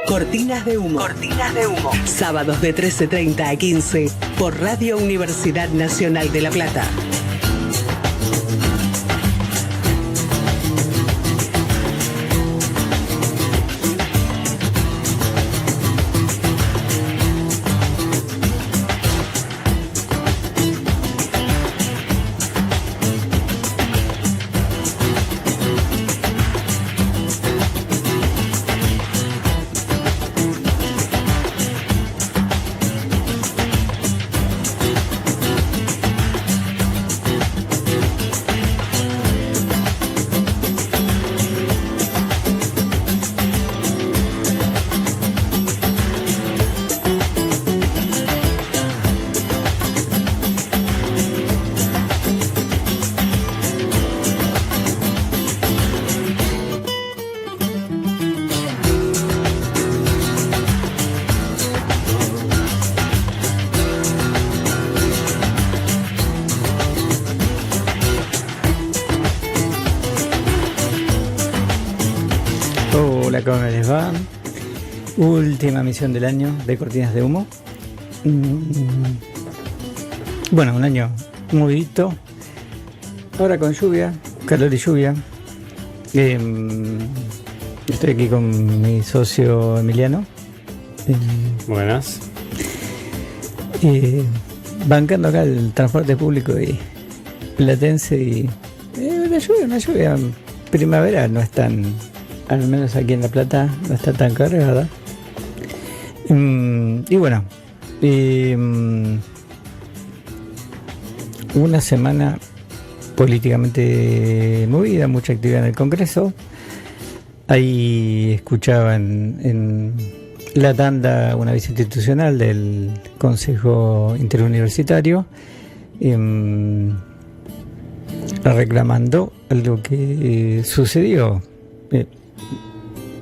Cortinas de humo. Cortinas de humo. Sábados de 13:30 a 15 por Radio Universidad Nacional de La Plata. ¿Cómo les va? Última misión del año de Cortinas de Humo. Bueno, un año movidito. Ahora con lluvia, calor y lluvia. Estoy aquí con mi socio Emiliano. Buenas. Bancando acá el transporte público y platense y una lluvia primavera no es tan... Al menos aquí en La Plata no está tan cargada. Y bueno, una semana políticamente movida, mucha actividad en el Congreso. Ahí escuchaba en la tanda una visita institucional del Consejo Interuniversitario reclamando algo que sucedió.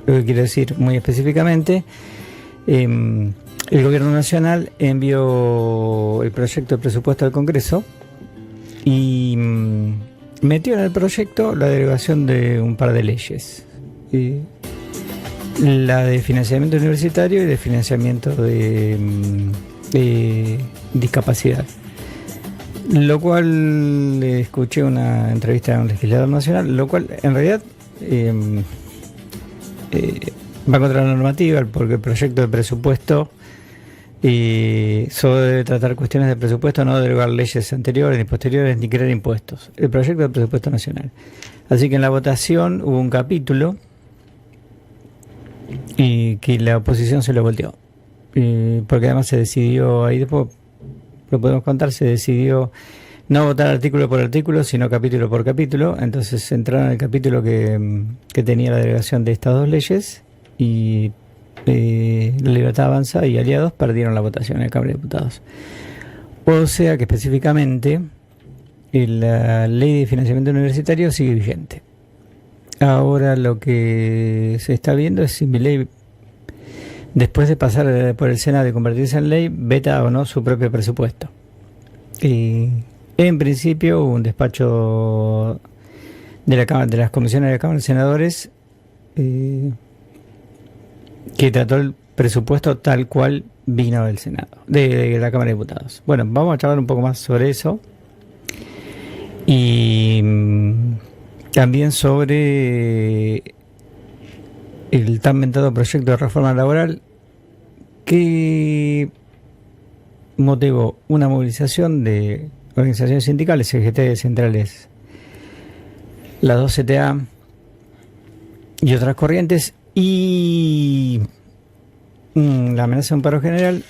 Lo que quiero decir muy específicamente, el Gobierno Nacional envió el proyecto de presupuesto al Congreso y metió en el proyecto la derogación de un par de leyes, la de financiamiento universitario y de financiamiento de discapacidad, lo cual escuché una entrevista a un legislador nacional, lo cual en realidad va contra la normativa, porque el proyecto de presupuesto solo debe tratar cuestiones de presupuesto, no derogar leyes anteriores ni posteriores ni crear impuestos. El proyecto de presupuesto nacional. Así que en la votación hubo un capítulo y que la oposición se lo volteó, porque además se decidió, ahí después lo podemos contar, se decidió no votar artículo por artículo, sino capítulo por capítulo. Entonces entraron en el capítulo que tenía la derogación de estas dos leyes y La Libertad Avanza y Aliados perdieron la votación en la Cámara de Diputados. O sea que específicamente la ley de financiamiento universitario sigue vigente. Ahora lo que se está viendo es si mi ley, después de pasar por el Senado y convertirse en ley, veta o no su propio presupuesto. En principio hubo un despacho de las comisiones de la Cámara de Senadores que trató el presupuesto tal cual vino del Senado, de la Cámara de Diputados. Bueno, vamos a charlar un poco más sobre eso y también sobre el tan mentado proyecto de reforma laboral que motivó una movilización de organizaciones sindicales, CGT, centrales, las dos CTA y otras corrientes, y la amenaza de un paro general.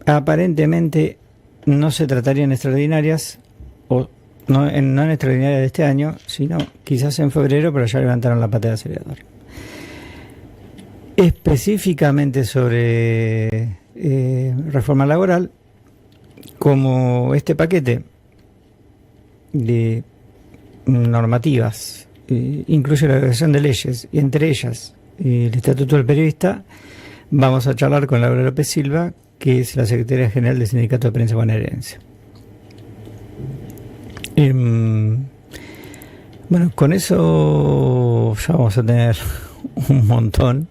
Aparentemente no se tratarían extraordinarias, o no en extraordinarias de este año, sino quizás en febrero, pero ya levantaron la pata de acelerador. Específicamente sobre reforma laboral, como este paquete de normativas incluye la derogación de leyes, y entre ellas el Estatuto del Periodista, vamos a charlar con Laura López Silva, que es la secretaria general del Sindicato de Prensa Bonaerense. Bueno, con eso ya vamos a tener un montón.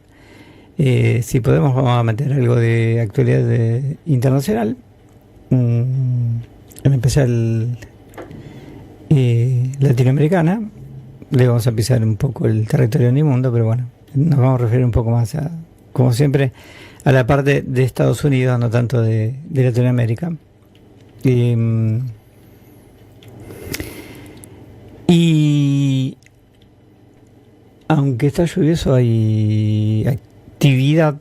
Si podemos, vamos a meter algo de actualidad internacional, en especial latinoamericana. Le vamos a pisar un poco el territorio del mundo, pero bueno, nos vamos a referir un poco más a, como siempre, a la parte de Estados Unidos, no tanto de Latinoamérica. Y aunque está lluvioso, hay actividad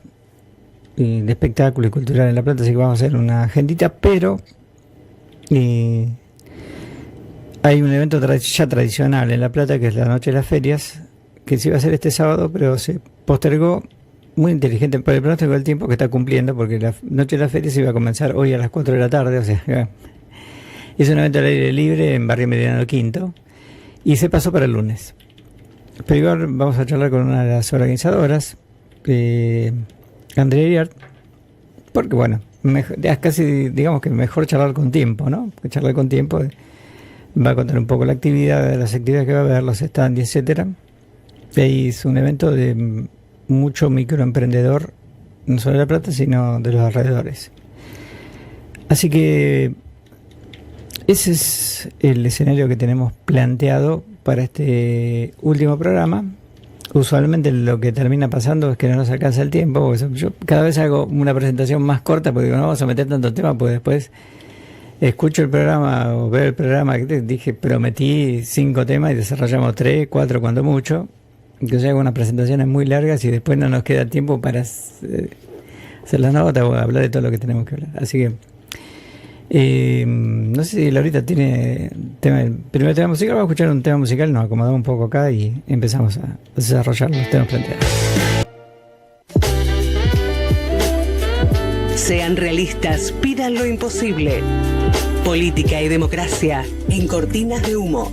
de espectáculo y cultural en La Plata, así que vamos a hacer una agendita, pero hay un evento ya tradicional en La Plata, que es la Noche de las Ferias, que se iba a hacer este sábado, pero se postergó, muy inteligente por el pronóstico del tiempo que está cumpliendo, porque la Noche de las Ferias iba a comenzar hoy a las 4 de la tarde, o sea, es un evento al aire libre en Barrio Mediano Quinto, y se pasó para el lunes. Pero igual vamos a charlar con una de las organizadoras, Andrea Iriart, porque bueno, es casi, digamos que mejor charlar con tiempo, ¿no? Porque charlar con tiempo va a contar un poco la actividad, las actividades que va a haber, los stands, etcétera. Y ahí es un evento de mucho microemprendedor, no solo de La Plata, sino de los alrededores. Así que ese es el escenario que tenemos planteado para este último programa. Usualmente lo que termina pasando es que no nos alcanza el tiempo. Yo cada vez hago una presentación más corta porque digo, no vamos a meter tanto tema, porque después escucho el programa o veo el programa que dije, prometí 5 temas y desarrollamos 3, 4 cuando mucho. Entonces hago unas presentaciones muy largas y después no nos queda tiempo para hacer las notas o hablar de todo lo que tenemos que hablar. Así que no sé si Laurita tiene primer tema musical. Vamos a escuchar un tema musical, nos acomodamos un poco acá y empezamos a desarrollar los temas planteados. Sean realistas, pidan lo imposible. Política y democracia en Cortinas de Humo.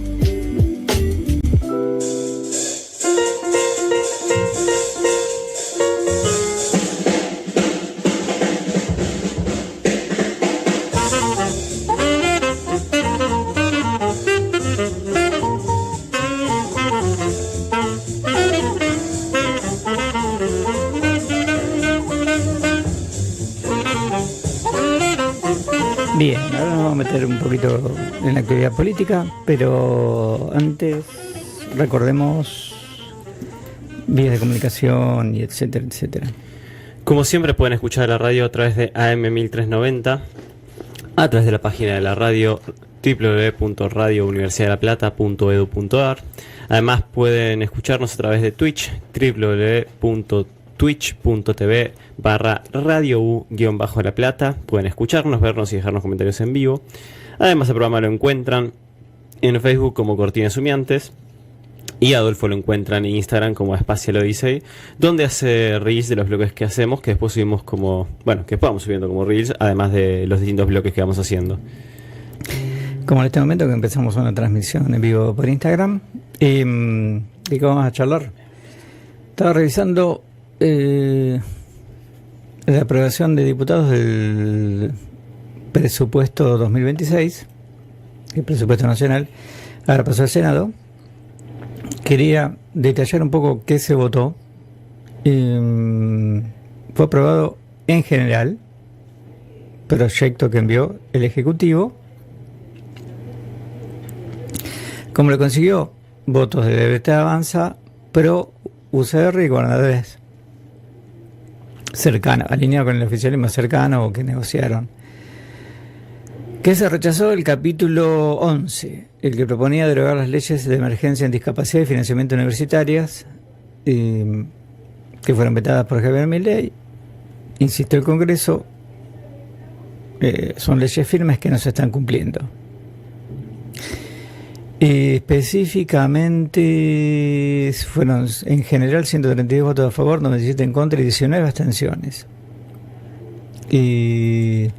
Bien, ahora nos vamos a meter un poquito en la actividad política, pero antes recordemos vías de comunicación y etcétera, etcétera. Como siempre pueden escuchar la radio a través de AM 1390, a través de la página de la radio www.radiouniversidadelaplata.edu.ar. Además pueden escucharnos a través de Twitch, www.twitch.tv/radio-u-la plata. Pueden escucharnos, vernos y dejarnos comentarios en vivo. Además el programa lo encuentran en Facebook como Cortinas Humeantes, y Adolfo lo encuentran en Instagram como Espacial Odyssey, donde hace reels de los bloques que hacemos, que después subimos como, bueno, que después vamos subiendo como reels, además de los distintos bloques que vamos haciendo. Como en este momento que empezamos una transmisión en vivo por Instagram, ¿de qué vamos a charlar? Estaba revisando la aprobación de diputados del presupuesto 2026, el presupuesto nacional, ahora pasó al Senado. Quería detallar un poco qué se votó. Fue aprobado en general, proyecto que envió el Ejecutivo. ¿Cómo lo consiguió? Votos de Libertad Avanza, Pro, UCR y gobernadores cercanos, alineados con el oficialismo cercano o que negociaron. ¿Qué se rechazó? El capítulo 11, el que proponía derogar las leyes de emergencia en discapacidad y financiamiento universitarias, que fueron vetadas por Javier Milei. Insistió el Congreso, son leyes firmes que no se están cumpliendo. Específicamente fueron en general 132 votos a favor, 97 en contra y 19 abstenciones. ¿Qué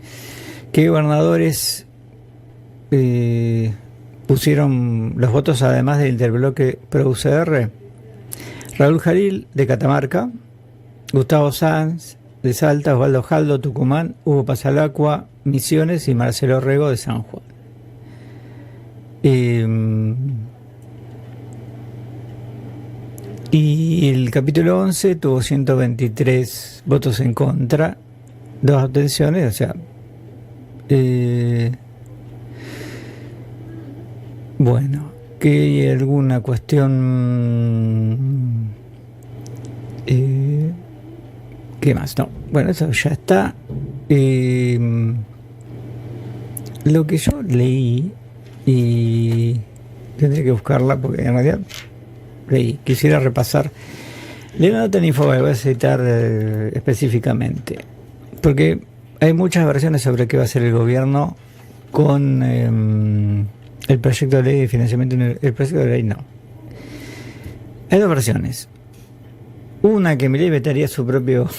gobernadores pusieron los votos además del interbloque Pro UCR? Raúl Jaril de Catamarca, Gustavo Sanz de Salta, Osvaldo Jaldo, Tucumán, Hugo Pasalacua, Misiones y Marcelo Rego de San Juan. Y el capítulo 11 tuvo 123 votos en contra, 2 abstenciones, o sea, bueno, que hay alguna cuestión, ¿qué más? No, bueno, eso ya está. Lo que yo leí, y tendré que buscarla porque en realidad leí, quisiera repasar. Leí una nota en Infobae, voy a citar específicamente, porque hay muchas versiones sobre qué va a hacer el gobierno con el proyecto de ley de financiamiento. El proyecto de ley no. Hay 2 versiones. Una, que Milei vetaría su propio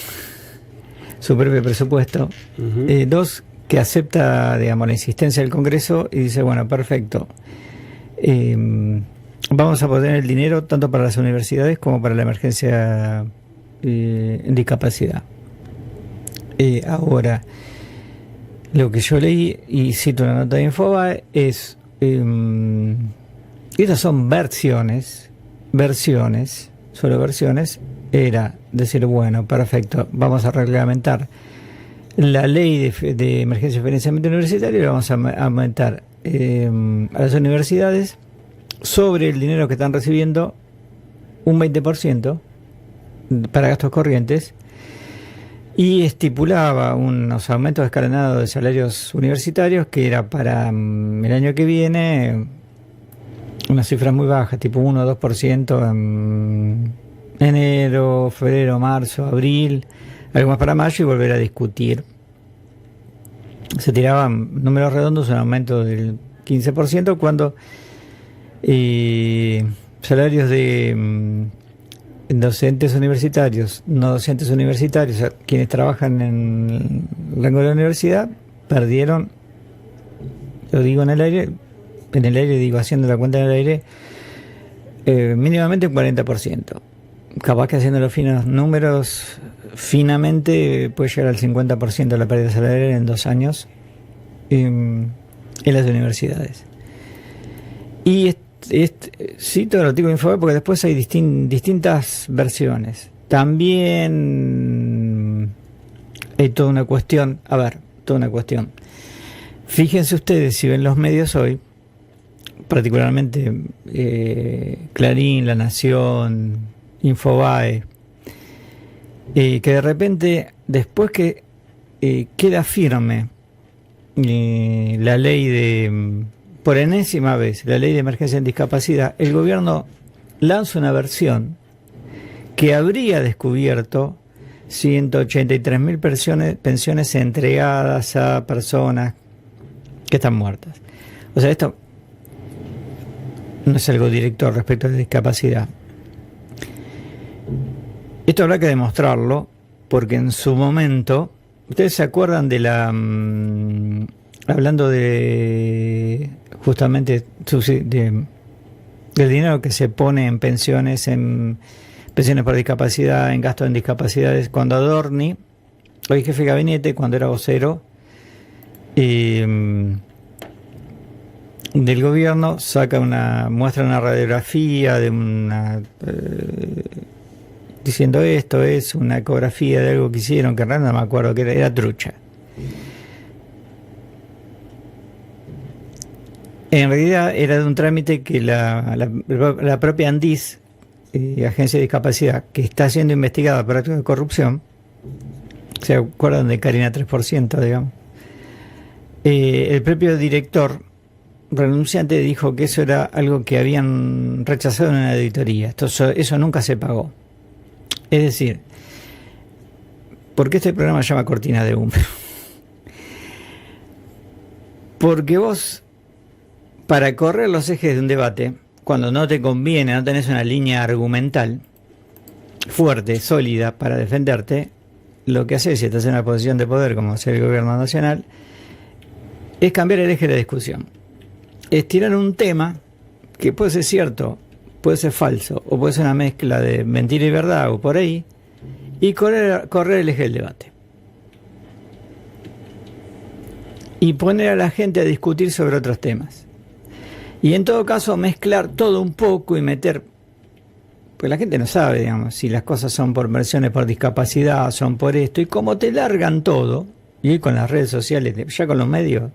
presupuesto. 2, que acepta, digamos, la insistencia del Congreso y dice, bueno, perfecto, vamos a poner el dinero tanto para las universidades como para la emergencia en discapacidad. Ahora, lo que yo leí, y cito una nota de Infobae, es, estas son versiones, solo versiones, era decir, bueno, perfecto, vamos a reglamentar la ley de emergencia y financiamiento universitario, y la vamos a aumentar a las universidades sobre el dinero que están recibiendo un 20% para gastos corrientes, y estipulaba unos aumentos escalonados de salarios universitarios que era para el año que viene una cifra muy baja, tipo 1 o 2% en enero, febrero, marzo, abril, algo más para mayo, y volver a discutir. Se tiraban números redondos, un aumento del 15%, cuando salarios de docentes universitarios, no docentes universitarios, o sea, quienes trabajan en el rango de la universidad, perdieron, lo digo en el aire digo, haciendo la cuenta en el aire, mínimamente un 40%. Capaz que haciendo los finos números, finamente puede llegar al 50% de la pérdida salarial en 2 años en las universidades. Y cito el artículo de Infobae porque después hay distintas versiones. También hay toda una cuestión, Fíjense ustedes, si ven los medios hoy, particularmente Clarín, La Nación, Infobae, que de repente, después que queda firme la ley por enésima vez, la ley de emergencia en discapacidad, el gobierno lanza una versión que habría descubierto 183.000 pensiones entregadas a personas que están muertas. O sea, esto no es algo directo respecto a la discapacidad. Esto habrá que demostrarlo, porque en su momento, ustedes se acuerdan de hablando de justamente del dinero que se pone en pensiones por discapacidad, en gastos en discapacidades, cuando Adorni, hoy jefe de gabinete, cuando era vocero del gobierno, muestra una radiografía de diciendo esto es una ecografía de algo que hicieron, que en realidad no me acuerdo que era trucha. En realidad era de un trámite que la propia ANDIS, Agencia de Discapacidad, que está siendo investigada por actos de corrupción, ¿se acuerdan de Karina 3%, digamos? El propio director renunciante dijo que eso era algo que habían rechazado en una auditoría. Eso nunca se pagó. Es decir, ¿por qué este programa se llama Cortina de Humo? Porque vos, para correr los ejes de un debate, cuando no te conviene, no tenés una línea argumental fuerte, sólida para defenderte, lo que haces si estás en una posición de poder como es el gobierno nacional, es cambiar el eje de la discusión. Es tirar un tema que puede ser cierto, puede ser falso, o puede ser una mezcla de mentira y verdad, o por ahí, y correr el eje del debate. Y poner a la gente a discutir sobre otros temas. Y en todo caso mezclar todo un poco y meter Porque la gente no sabe, digamos, si las cosas son por versiones, por discapacidad, son por esto. Y como te largan todo, y hoy con las redes sociales, ya con los medios,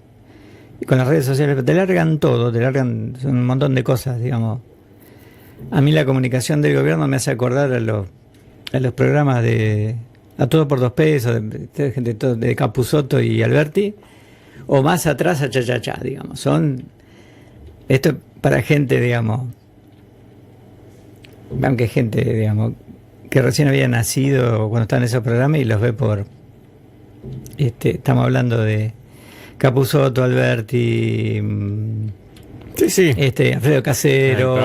y con las redes sociales, te largan todo, te largan un montón de cosas, digamos. A mí la comunicación del gobierno me hace acordar a los programas de A Todo por 2 pesos, de Capusotto y Alberti, o más atrás a Cha, digamos. Esto es para gente, digamos, aunque gente, digamos, que recién había nacido cuando estaban en esos programas y los ve por, estamos hablando de Capusotto, Alberti, Alfredo Casero,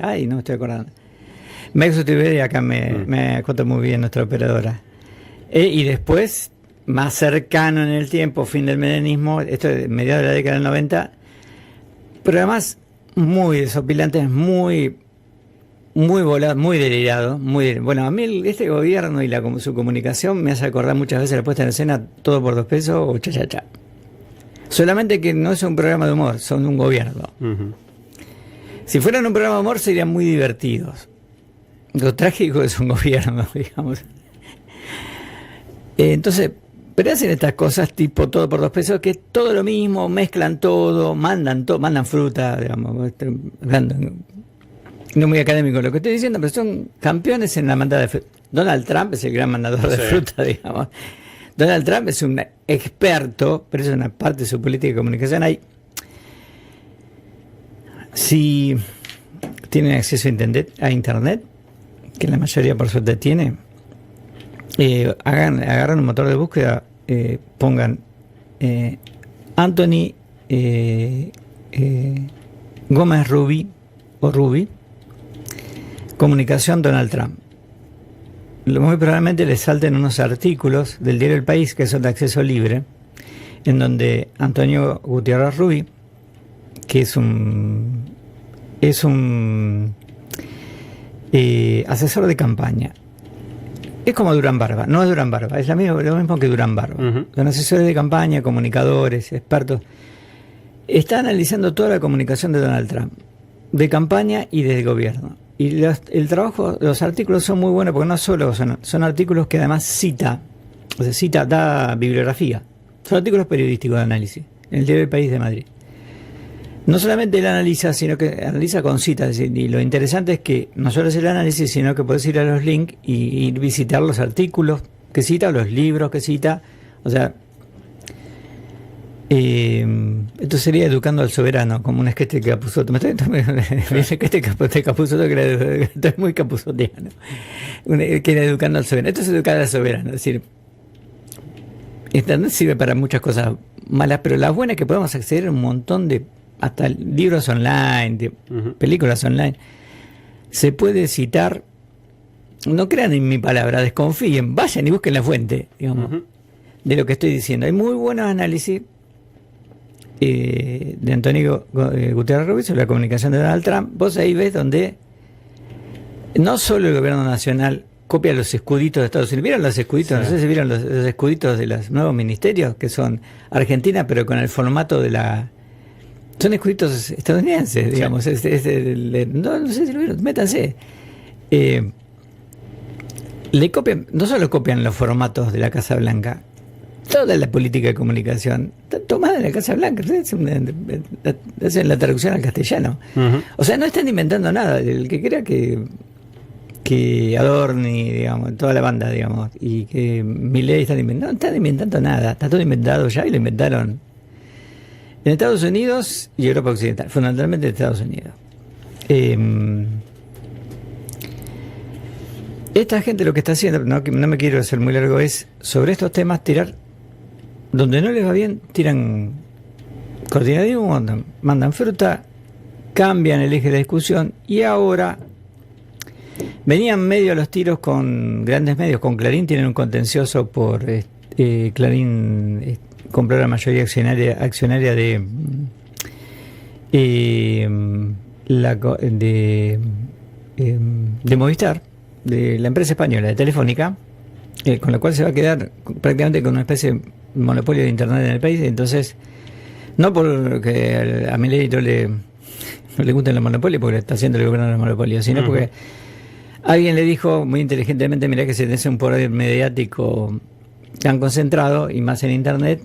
ay, no me estoy acordando. Mexo TV, acá me acota muy bien nuestra operadora. Y después, más cercano en el tiempo, fin del menemismo, esto es mediados de la década del 90, programas muy desopilantes, muy volado, muy delirado, bueno, a mí este gobierno y su comunicación me hace acordar muchas veces la puesta en escena Todo por 2 pesos o Cha. Solamente que no es un programa de humor, son un gobierno. Si fueran un programa de humor serían muy divertidos. Lo trágico es un gobierno, digamos. Entonces, pero hacen estas cosas tipo Todo por 2 pesos, que es todo lo mismo, mezclan todo, mandan fruta, digamos, hablando, no muy académico lo que estoy diciendo, pero son campeones en la mandada de fruta. Donald Trump es el gran mandador de fruta, digamos. Donald Trump es un experto, pero es una parte de su política de comunicación. Si tienen acceso a internet, que la mayoría por suerte tiene, agarran un motor de búsqueda, pongan Anthony Gómez Rubí o Rubí, comunicación Donald Trump. Muy probablemente les salten unos artículos del diario El País que son de acceso libre, en donde Antonio Gutiérrez Rubí, que es un asesor de campaña, es como Durán Barba, no es Durán Barba, es lo mismo que Durán Barba. Son asesores de campaña, comunicadores, expertos. Está analizando toda la comunicación de Donald Trump, de campaña y del gobierno. Y el trabajo, los artículos son muy buenos porque no solo son artículos que además da bibliografía. Son artículos periodísticos de análisis, en el diario El País de Madrid. No solamente él analiza, sino que analiza con citas. Y lo interesante es que no solo es el análisis, sino que puedes ir a los links y visitar los artículos que cita, los libros que cita. O sea, esto sería Educando al Soberano, como un sketch de Capusotto. Estoy muy capuzotiano. Que era Educando al Soberano. Esto es Educar al Soberano. Es decir, Internet sirve para muchas cosas malas, pero las buenas es que podemos acceder a un montón de, hasta libros online, de películas online. Se puede citar, no crean en mi palabra, desconfíen, vayan y busquen la fuente, digamos, de lo que estoy diciendo. Hay muy buenos análisis de Antonio Gutiérrez Rubí sobre la comunicación de Donald Trump. Vos ahí ves donde no solo el gobierno nacional copia los escuditos de Estados Unidos. ¿Vieron los escuditos? Sí. No sé si vieron los escuditos de los nuevos ministerios, que son Argentina, pero con el formato de la... Son escuditos estadounidenses, digamos. Sí. No sé si lo vieron, métanse. Le copian, no solo copian los formatos de la Casa Blanca, toda la política de comunicación está tomada de la Casa Blanca. Hacen la traducción al castellano. O sea, no están inventando nada. El que crea que Adorni, digamos, toda la banda, digamos, y que Milei no están inventando nada. Está todo inventado ya y lo inventaron en Estados Unidos y Europa Occidental, fundamentalmente en Estados Unidos. Esta gente lo que está haciendo, no me quiero hacer muy largo, es sobre estos temas tirar, donde no les va bien, tiran cortina de humo, mandan fruta, cambian el eje de la discusión y ahora venían medio a los tiros con grandes medios, con Clarín, tienen un contencioso por Clarín compró la mayoría accionaria de Movistar, de la empresa española de Telefónica, con la cual se va a quedar prácticamente con una especie de monopolio de internet en el país. Entonces, no porque a Milei no no le gusta el monopolio porque le está haciendo el gobierno del monopolio, sino porque alguien le dijo muy inteligentemente, mirá que se tiene un poder mediático tan concentrado y más en internet,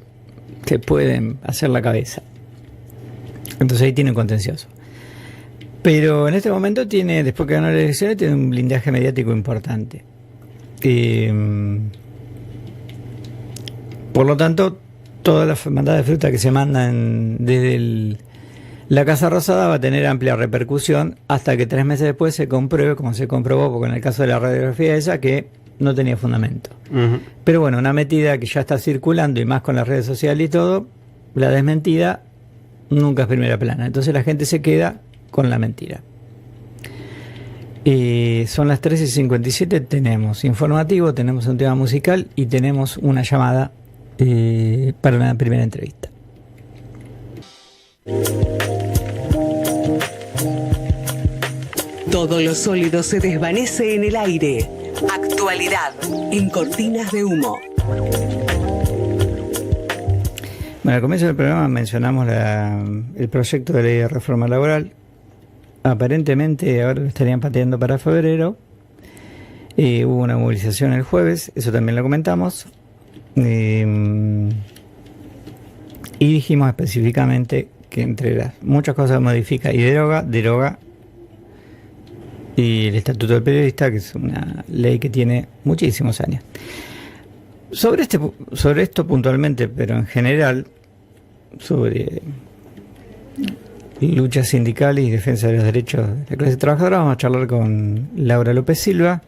que pueden hacer la cabeza. Entonces ahí tiene un contencioso. Pero en este momento tiene, después que ganó las elecciones, tiene un blindaje mediático importante. Por lo tanto, todas las mandadas de fruta que se mandan desde la Casa Rosada va a tener amplia repercusión hasta que 3 meses después se compruebe, como se comprobó, porque en el caso de la radiografía esa, que no tenía fundamento. Pero bueno, una metida que ya está circulando y más con las redes sociales y todo, la desmentida nunca es primera plana. Entonces la gente se queda con la mentira. Son las 13:57, tenemos informativo, tenemos un tema musical y tenemos una llamada para una primera entrevista. Todo lo sólido se desvanece en el aire. Actualidad en Cortinas de Humo. Bueno, al comienzo del programa mencionamos el proyecto de ley de reforma laboral. Aparentemente ahora lo estarían pateando para febrero. Hubo una movilización el jueves, eso también lo comentamos. Y dijimos específicamente que entre las muchas cosas modifica y deroga y el Estatuto del Periodista, que es una ley que tiene muchísimos años. Sobre esto puntualmente, pero en general, sobre luchas sindicales y defensa de los derechos de la clase trabajadora, vamos a charlar con Laura López Silva,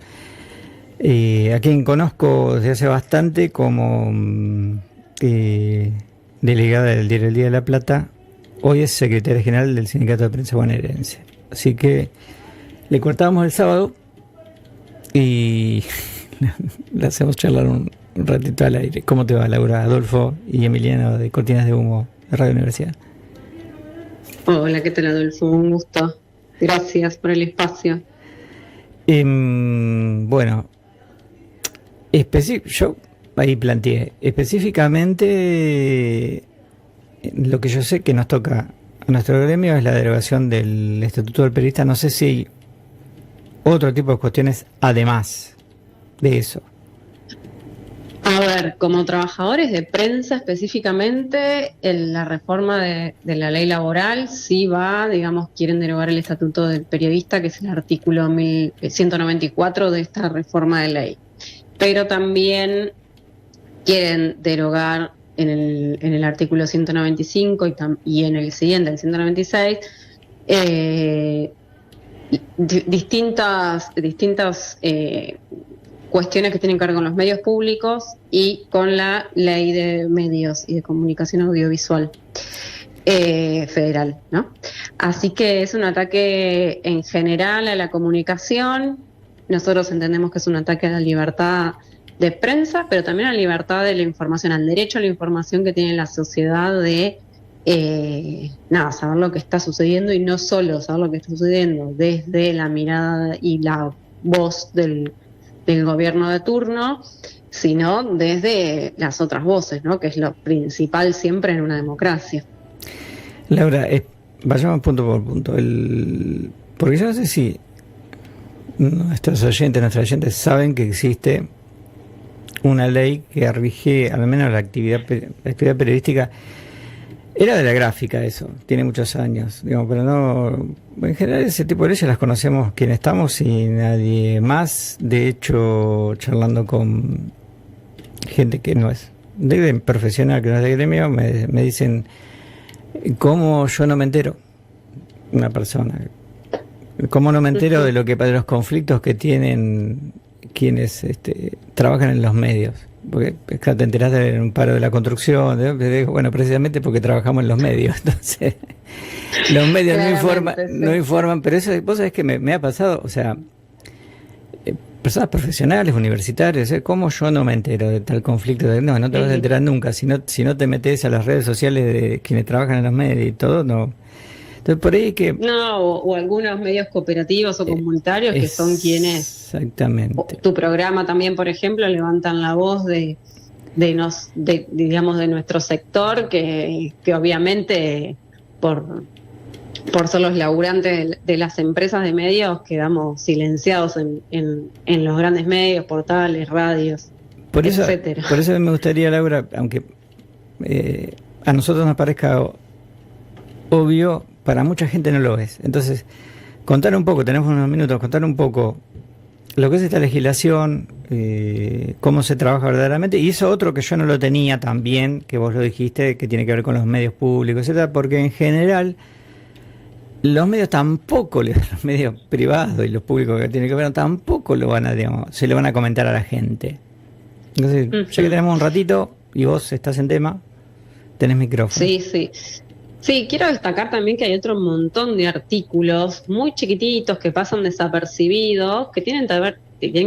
a quien conozco desde hace bastante como delegada del diario El Día de la Plata. Hoy es secretaria general del Sindicato de Prensa Bonaerense. Así que le cortamos el sábado y le hacemos charlar un ratito al aire. ¿Cómo te va, Laura? Adolfo y Emiliano de Cortinas de Humo, de Radio Universidad. Hola, ¿qué tal, Adolfo? Un gusto. Gracias por el espacio. Bueno, yo ahí planteé específicamente lo que yo sé que nos toca a nuestro gremio es la derogación del Estatuto del Periodista. No sé si hay otro tipo de cuestiones además de eso. A ver, como trabajadores de prensa específicamente, la reforma de la ley laboral sí va, digamos, quieren derogar el Estatuto del Periodista, que es el artículo 194 de esta reforma de ley. Pero también quieren derogar en el artículo 195 y en el siguiente, el 196, distintas cuestiones que tienen que ver con los medios públicos y con la ley de medios y de comunicación audiovisual federal, ¿no? Así que es un ataque en general a la comunicación. Nosotros entendemos que es un ataque a la libertad de prensa, pero también a la libertad de la información, al derecho a la información que tiene la sociedad de saber lo que está sucediendo, y no solo saber lo que está sucediendo desde la mirada y la voz del gobierno de turno, sino desde las otras voces, ¿no? Que es lo principal siempre en una democracia. Laura, vayamos punto por punto. Porque yo no sé si nuestros oyentes saben que existe una ley que rige al menos la actividad periodística. Era de la gráfica eso, tiene muchos años, digamos, pero no, en general ese tipo de leyes las conocemos quienes estamos y nadie más. De hecho, charlando con gente que no es profesional, que no es de gremio, me dicen, ¿cómo yo no me entero? Una persona, ¿cómo no me entero de los conflictos que tienen quienes trabajan en los medios? Porque te enterás de un paro de la construcción, bueno, precisamente porque trabajamos en los medios, entonces los medios no informan, pero eso, vos sabés que me ha pasado, o sea, personas profesionales, universitarios, ¿cómo yo no me entero de tal conflicto? No te vas a enterar nunca, si no te metes a las redes sociales de quienes trabajan en los medios y todo, no. Entonces por ahí que... No, o algunos medios cooperativos o comunitarios que son quienes... Exactamente. Tu programa también, por ejemplo, levantan la voz de nuestro sector, que obviamente por por ser los laburantes de las empresas de medios, quedamos silenciados en los grandes medios, portales, radios, etcétera. Por eso me gustaría, Laura, aunque a nosotros nos parezca obvio, para mucha gente no lo es. Entonces, contar un poco, tenemos unos minutos, contar un poco lo que es esta legislación, cómo se trabaja verdaderamente, y eso otro que yo no lo tenía también, que vos lo dijiste, que tiene que ver con los medios públicos, etcétera, porque en general los medios tampoco, los medios privados y los públicos que tienen que ver, tampoco lo van a, digamos, se lo van a comentar a la gente. Entonces, ya que tenemos un ratito y vos estás en tema, tenés micrófono. Sí, quiero destacar también que hay otro montón de artículos muy chiquititos que pasan desapercibidos, que tienen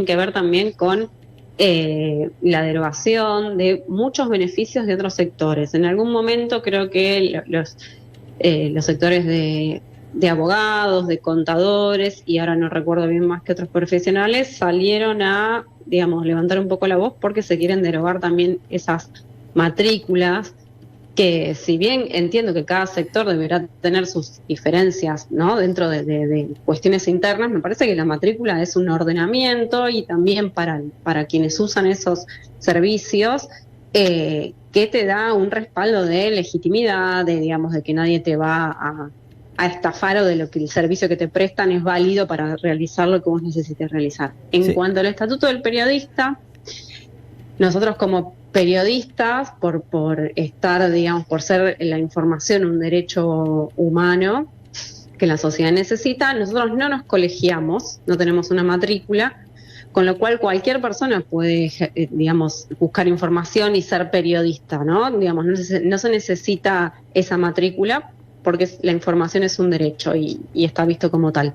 que ver también con la derogación de muchos beneficios de otros sectores. En algún momento creo que los sectores de abogados, de contadores, y ahora no recuerdo bien más que otros profesionales, salieron a, digamos, levantar un poco la voz porque se quieren derogar también esas matrículas, que si bien entiendo que cada sector deberá tener sus diferencias, ¿no?, dentro de cuestiones internas, me parece que la matrícula es un ordenamiento y también para quienes usan esos servicios, que te da un respaldo de legitimidad, digamos, de que nadie te va a estafar, o de lo que el servicio que te prestan es válido para realizar lo que vos necesites realizar. En cuanto al Estatuto del Periodista, nosotros como periodistas, por estar, digamos, por ser la información un derecho humano que la sociedad necesita, nosotros no nos colegiamos, no tenemos una matrícula, con lo cual cualquier persona puede, digamos, buscar información y ser periodista, ¿no? Digamos, no se necesita esa matrícula porque la información es un derecho y está visto como tal.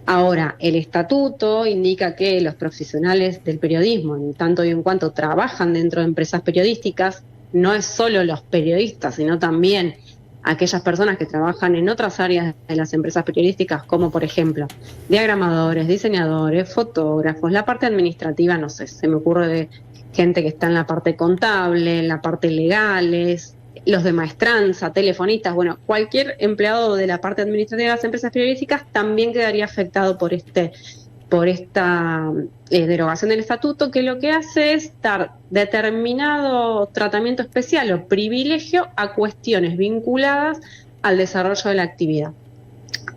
Ahora, el estatuto indica que los profesionales del periodismo, en tanto y en cuanto trabajan dentro de empresas periodísticas, no es solo los periodistas, sino también aquellas personas que trabajan en otras áreas de las empresas periodísticas, como por ejemplo diagramadores, diseñadores, fotógrafos, la parte administrativa, no sé, se me ocurre de gente que está en la parte contable, en la parte legales, los de maestranza, telefonistas, bueno, cualquier empleado de la parte administrativa de las empresas periodísticas también quedaría afectado por esta derogación del estatuto, que lo que hace es dar determinado tratamiento especial o privilegio a cuestiones vinculadas al desarrollo de la actividad.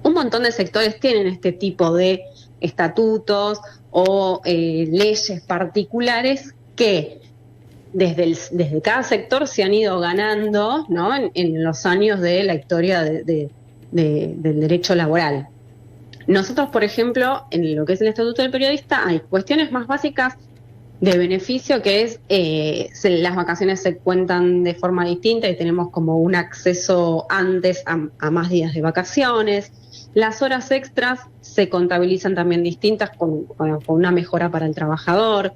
Un montón de sectores tienen este tipo de estatutos o leyes particulares que desde cada sector se han ido ganando, ¿no?, en los años de la historia del derecho laboral. Nosotros, por ejemplo, en lo que es el Estatuto del Periodista, hay cuestiones más básicas de beneficio, que es las vacaciones se cuentan de forma distinta y tenemos como un acceso antes a más días de vacaciones. Las horas extras se contabilizan también distintas con una mejora para el trabajador.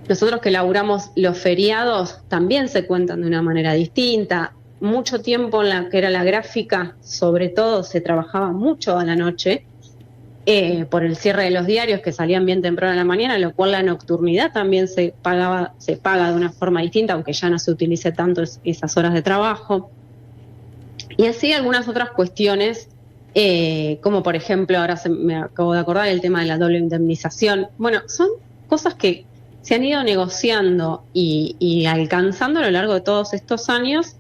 Nosotros que laburamos los feriados también se cuentan de una manera distinta. Mucho tiempo en la que era la gráfica, sobre todo, se trabajaba mucho a la noche por el cierre de los diarios que salían bien temprano en la mañana, lo cual la nocturnidad también se paga de una forma distinta, aunque ya no se utilice tanto esas horas de trabajo. Y así algunas otras cuestiones, como por ejemplo, ahora me acabo de acordar el tema de la doble indemnización. Bueno, son cosas que se han ido negociando y alcanzando a lo largo de todos estos años,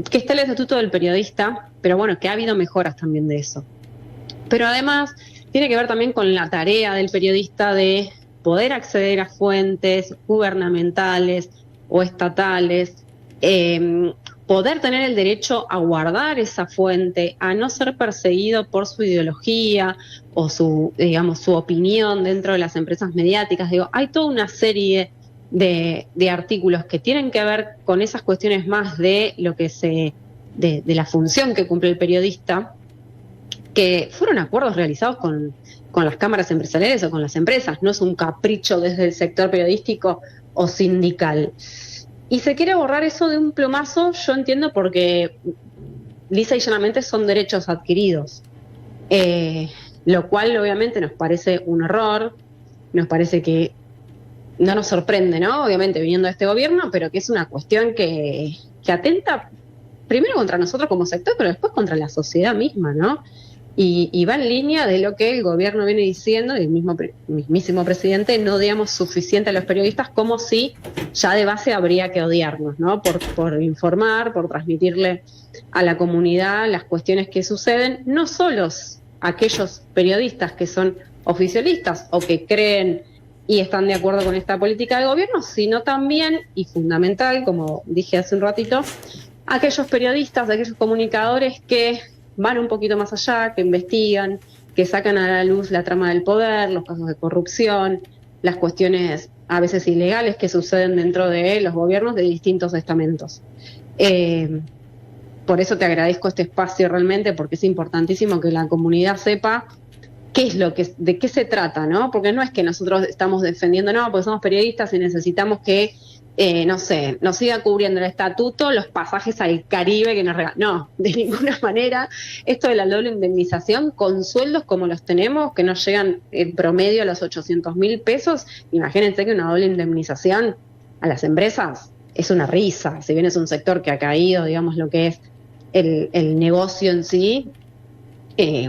que está el Estatuto del Periodista, pero bueno, que ha habido mejoras también de eso. Pero además tiene que ver también con la tarea del periodista de poder acceder a fuentes gubernamentales o estatales, poder tener el derecho a guardar esa fuente, a no ser perseguido por su ideología o su opinión dentro de las empresas mediáticas. Hay toda una serie de artículos que tienen que ver con esas cuestiones más de lo que de la función que cumple el periodista, que fueron acuerdos realizados con las cámaras empresariales o con las empresas, no es un capricho desde el sector periodístico o sindical. Y se quiere borrar eso de un plumazo, yo entiendo, porque lisa y llanamente son derechos adquiridos, lo cual obviamente nos parece un error, nos parece que no nos sorprende, ¿no?, obviamente viniendo de este gobierno, pero que es una cuestión que atenta primero contra nosotros como sector, pero después contra la sociedad misma, ¿no? Y va en línea de lo que el gobierno viene diciendo, y el mismísimo presidente, no odiamos suficiente a los periodistas, como si ya de base habría que odiarnos, ¿no? Por informar, por transmitirle a la comunidad las cuestiones que suceden, no solo aquellos periodistas que son oficialistas o que creen y están de acuerdo con esta política de gobierno, sino también, y fundamental, como dije hace un ratito, aquellos periodistas, aquellos comunicadores que van un poquito más allá, que investigan, que sacan a la luz la trama del poder, los casos de corrupción, las cuestiones a veces ilegales que suceden dentro de los gobiernos de distintos estamentos. Por eso te agradezco este espacio realmente, porque es importantísimo que la comunidad sepa qué es de qué se trata, ¿no? Porque no es que nosotros estamos defendiendo, no, porque somos periodistas y necesitamos que no sé, nos siga cubriendo el estatuto los pasajes al Caribe que nos regalan. No, de ninguna manera. Esto de la doble indemnización con sueldos como los tenemos, que no llegan en promedio a los 800.000 pesos, imagínense que una doble indemnización a las empresas es una risa. Si bien es un sector que ha caído, digamos, lo que es el negocio en sí,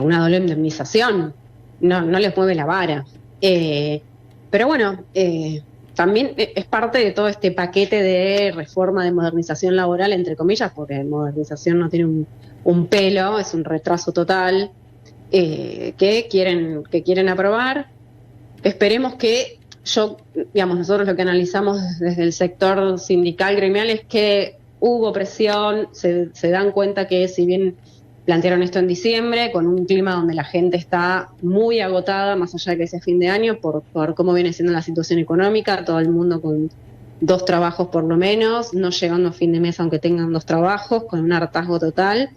una doble indemnización no les mueve la vara. Pero bueno, también es parte de todo este paquete de reforma de modernización laboral, entre comillas, porque modernización no tiene un pelo, es un retraso total, que quieren aprobar. Esperemos que nosotros lo que analizamos desde el sector sindical gremial es que hubo presión, se dan cuenta que si bien plantearon esto en diciembre, con un clima donde la gente está muy agotada, más allá de que sea fin de año, por cómo viene siendo la situación económica, todo el mundo con 2 trabajos por lo menos, no llegando a fin de mes aunque tengan 2 trabajos, con un hartazgo total.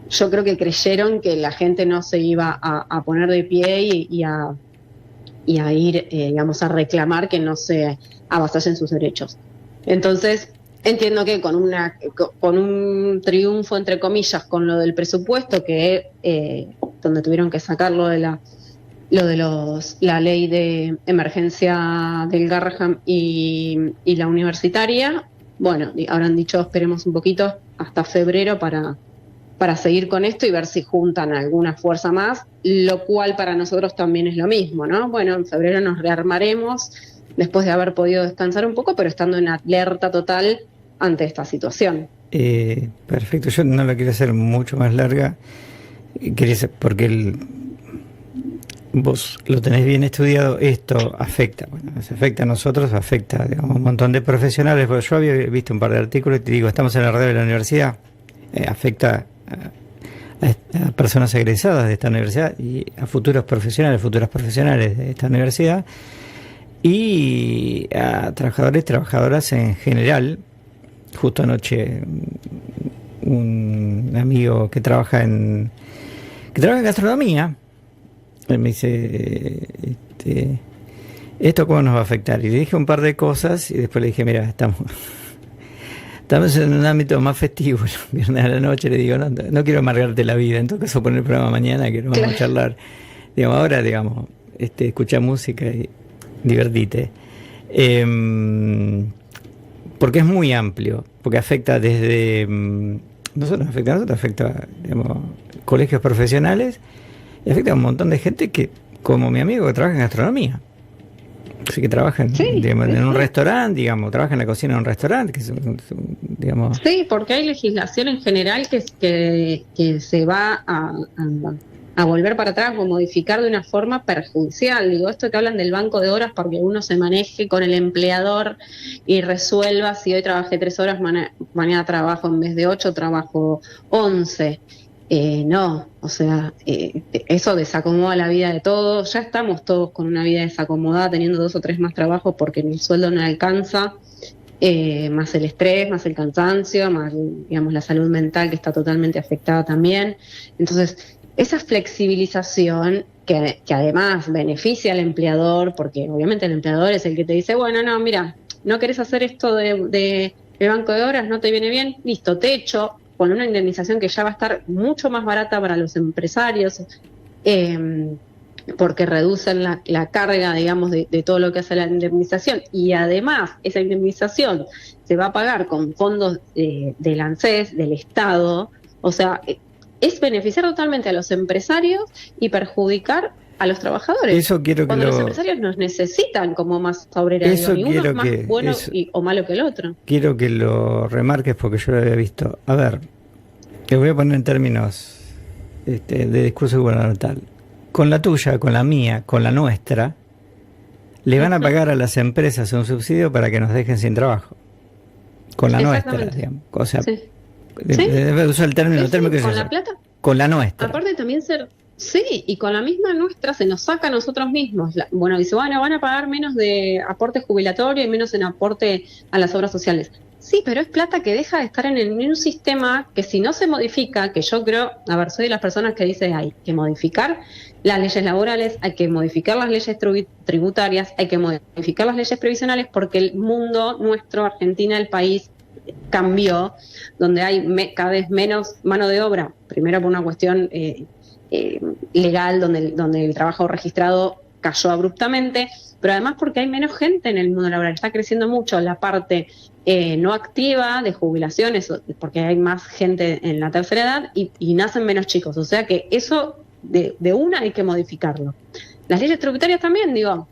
Yo creo que creyeron que la gente no se iba a poner de pie y a ir, a reclamar que no se avasallen sus derechos. Entonces, entiendo que con un triunfo, entre comillas, con lo del presupuesto, que donde tuvieron que sacar lo de la ley de emergencia del Garraham y la universitaria, bueno, habrán dicho esperemos un poquito hasta febrero para seguir con esto y ver si juntan alguna fuerza más, lo cual para nosotros también es lo mismo, ¿no? Bueno, en febrero nos rearmaremos después de haber podido descansar un poco, pero estando en alerta total ante esta situación. Perfecto, yo no la quiero hacer mucho más larga, porque vos lo tenés bien estudiado, esto afecta, se afecta a nosotros, afecta, digamos, a un montón de profesionales, porque yo había visto un par de artículos y te digo, estamos en la radio de la universidad, afecta a personas egresadas de esta universidad y a futuras profesionales de esta universidad y a trabajadores y trabajadoras en general. Justo anoche un amigo que trabaja en gastronomía me dice, ¿esto cómo nos va a afectar? Y le dije un par de cosas y después le dije, mira, estamos en un ámbito más festivo, el viernes a la noche. Le digo, no quiero amargarte la vida, en todo caso poner el programa mañana que no vamos a charlar. Digamos, ahora, escucha música y divertite. Porque es muy amplio, porque afecta desde afecta colegios profesionales y afecta a un montón de gente que, como mi amigo que trabaja en gastronomía, así que trabaja en un restaurante, trabaja en la cocina de un restaurante, Sí, porque hay legislación en general que se va a volver para atrás o modificar de una forma perjudicial. Digo, esto que hablan del banco de horas para que uno se maneje con el empleador y resuelva si hoy trabajé 3 horas, mañana trabajo en vez de 8, trabajo 11. No, o sea, eso desacomoda la vida de todos. Ya estamos todos con una vida desacomodada, teniendo 2 o 3 más trabajos porque el sueldo no alcanza, más el estrés, más el cansancio, más, la salud mental que está totalmente afectada también. Entonces, esa flexibilización que además beneficia al empleador, porque obviamente el empleador es el que te dice, bueno, no, mira, no querés hacer esto de banco de horas, no te viene bien, listo, te echo, con una indemnización que ya va a estar mucho más barata para los empresarios. porque reducen la carga, digamos, de todo lo que hace la indemnización, y además esa indemnización se va a pagar con fondos del ANSES, del Estado, o sea, es beneficiar totalmente a los empresarios y perjudicar a los trabajadores. Eso quiero que cuando los empresarios nos necesitan como más obrera, eso ni uno quiero es más que, bueno eso, o malo que el otro. Quiero que lo remarques porque yo lo había visto. A ver, te voy a poner en términos de discurso gubernamental. Con la tuya, con la mía, con la nuestra, le van a pagar a las empresas un subsidio para que nos dejen sin trabajo. Con la nuestra, digamos. O sea, sí. debe usar el término, que con es la plata. Con la nuestra. Aparte también sí, y con la misma nuestra se nos saca a nosotros mismos. Bueno, dice, bueno, van a pagar menos de aporte jubilatorio y menos en aporte a las obras sociales. Sí, pero es plata que deja de estar en un sistema que si no se modifica, que yo creo, a ver, soy de las personas que dice hay que modificar las leyes laborales, hay que modificar las leyes tributarias, hay que modificar las leyes previsionales, porque el mundo nuestro, Argentina, el país, cambió, donde hay cada vez menos mano de obra, primero por una cuestión legal, donde el trabajo registrado cayó abruptamente, pero además porque hay menos gente en el mundo laboral, está creciendo mucho la parte no activa de jubilaciones, porque hay más gente en la tercera edad y nacen menos chicos, o sea que eso de una hay que modificarlo. Las leyes tributarias también, digo,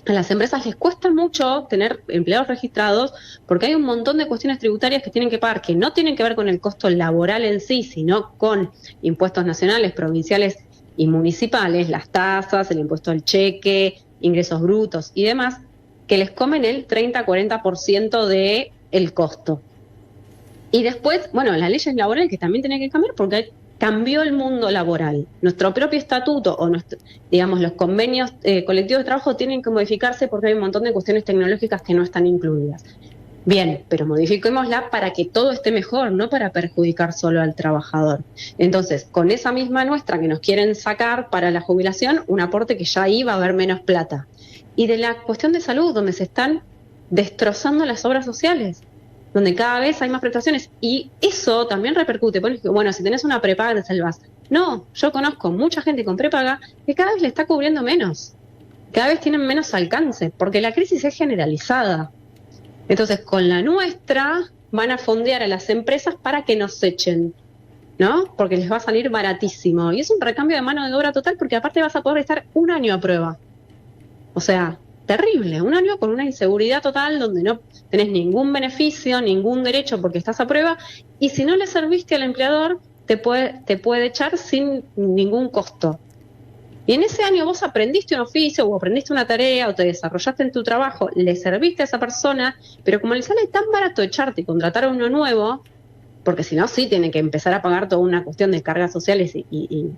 a las empresas les cuesta mucho tener empleados registrados porque hay un montón de cuestiones tributarias que tienen que pagar, que no tienen que ver con el costo laboral en sí, sino con impuestos nacionales, provinciales y municipales, las tasas, el impuesto al cheque, ingresos brutos y demás, que les comen el 30-40% del costo. Y después, bueno, las leyes laborales que también tienen que cambiar porque cambió el mundo laboral. Nuestro propio estatuto o digamos los convenios colectivos de trabajo tienen que modificarse porque hay un montón de cuestiones tecnológicas que no están incluidas. Bien, pero modifiquémosla para que todo esté mejor, no para perjudicar solo al trabajador. Entonces, con esa misma nuestra que nos quieren sacar para la jubilación, un aporte que ya iba a haber menos plata. Y de la cuestión de salud, donde se están destrozando las obras sociales, donde cada vez hay más prestaciones, y eso también repercute. Bueno, si tenés una prepaga te salvás. No, yo conozco mucha gente con prepaga que cada vez le está cubriendo menos, cada vez tienen menos alcance, porque la crisis es generalizada. Entonces, con la nuestra van a fondear a las empresas para que nos echen, ¿no? Porque les va a salir baratísimo. Y es un recambio de mano de obra total, porque aparte vas a poder estar un año a prueba. O sea, terrible, un año con una inseguridad total donde no tenés ningún beneficio, ningún derecho porque estás a prueba, y si no le serviste al empleador, te puede echar sin ningún costo. Y en ese año vos aprendiste un oficio o aprendiste una tarea o te desarrollaste en tu trabajo, le serviste a esa persona, pero como le sale tan barato echarte y contratar a uno nuevo, porque si no, sí tienen que empezar a pagar toda una cuestión de cargas sociales y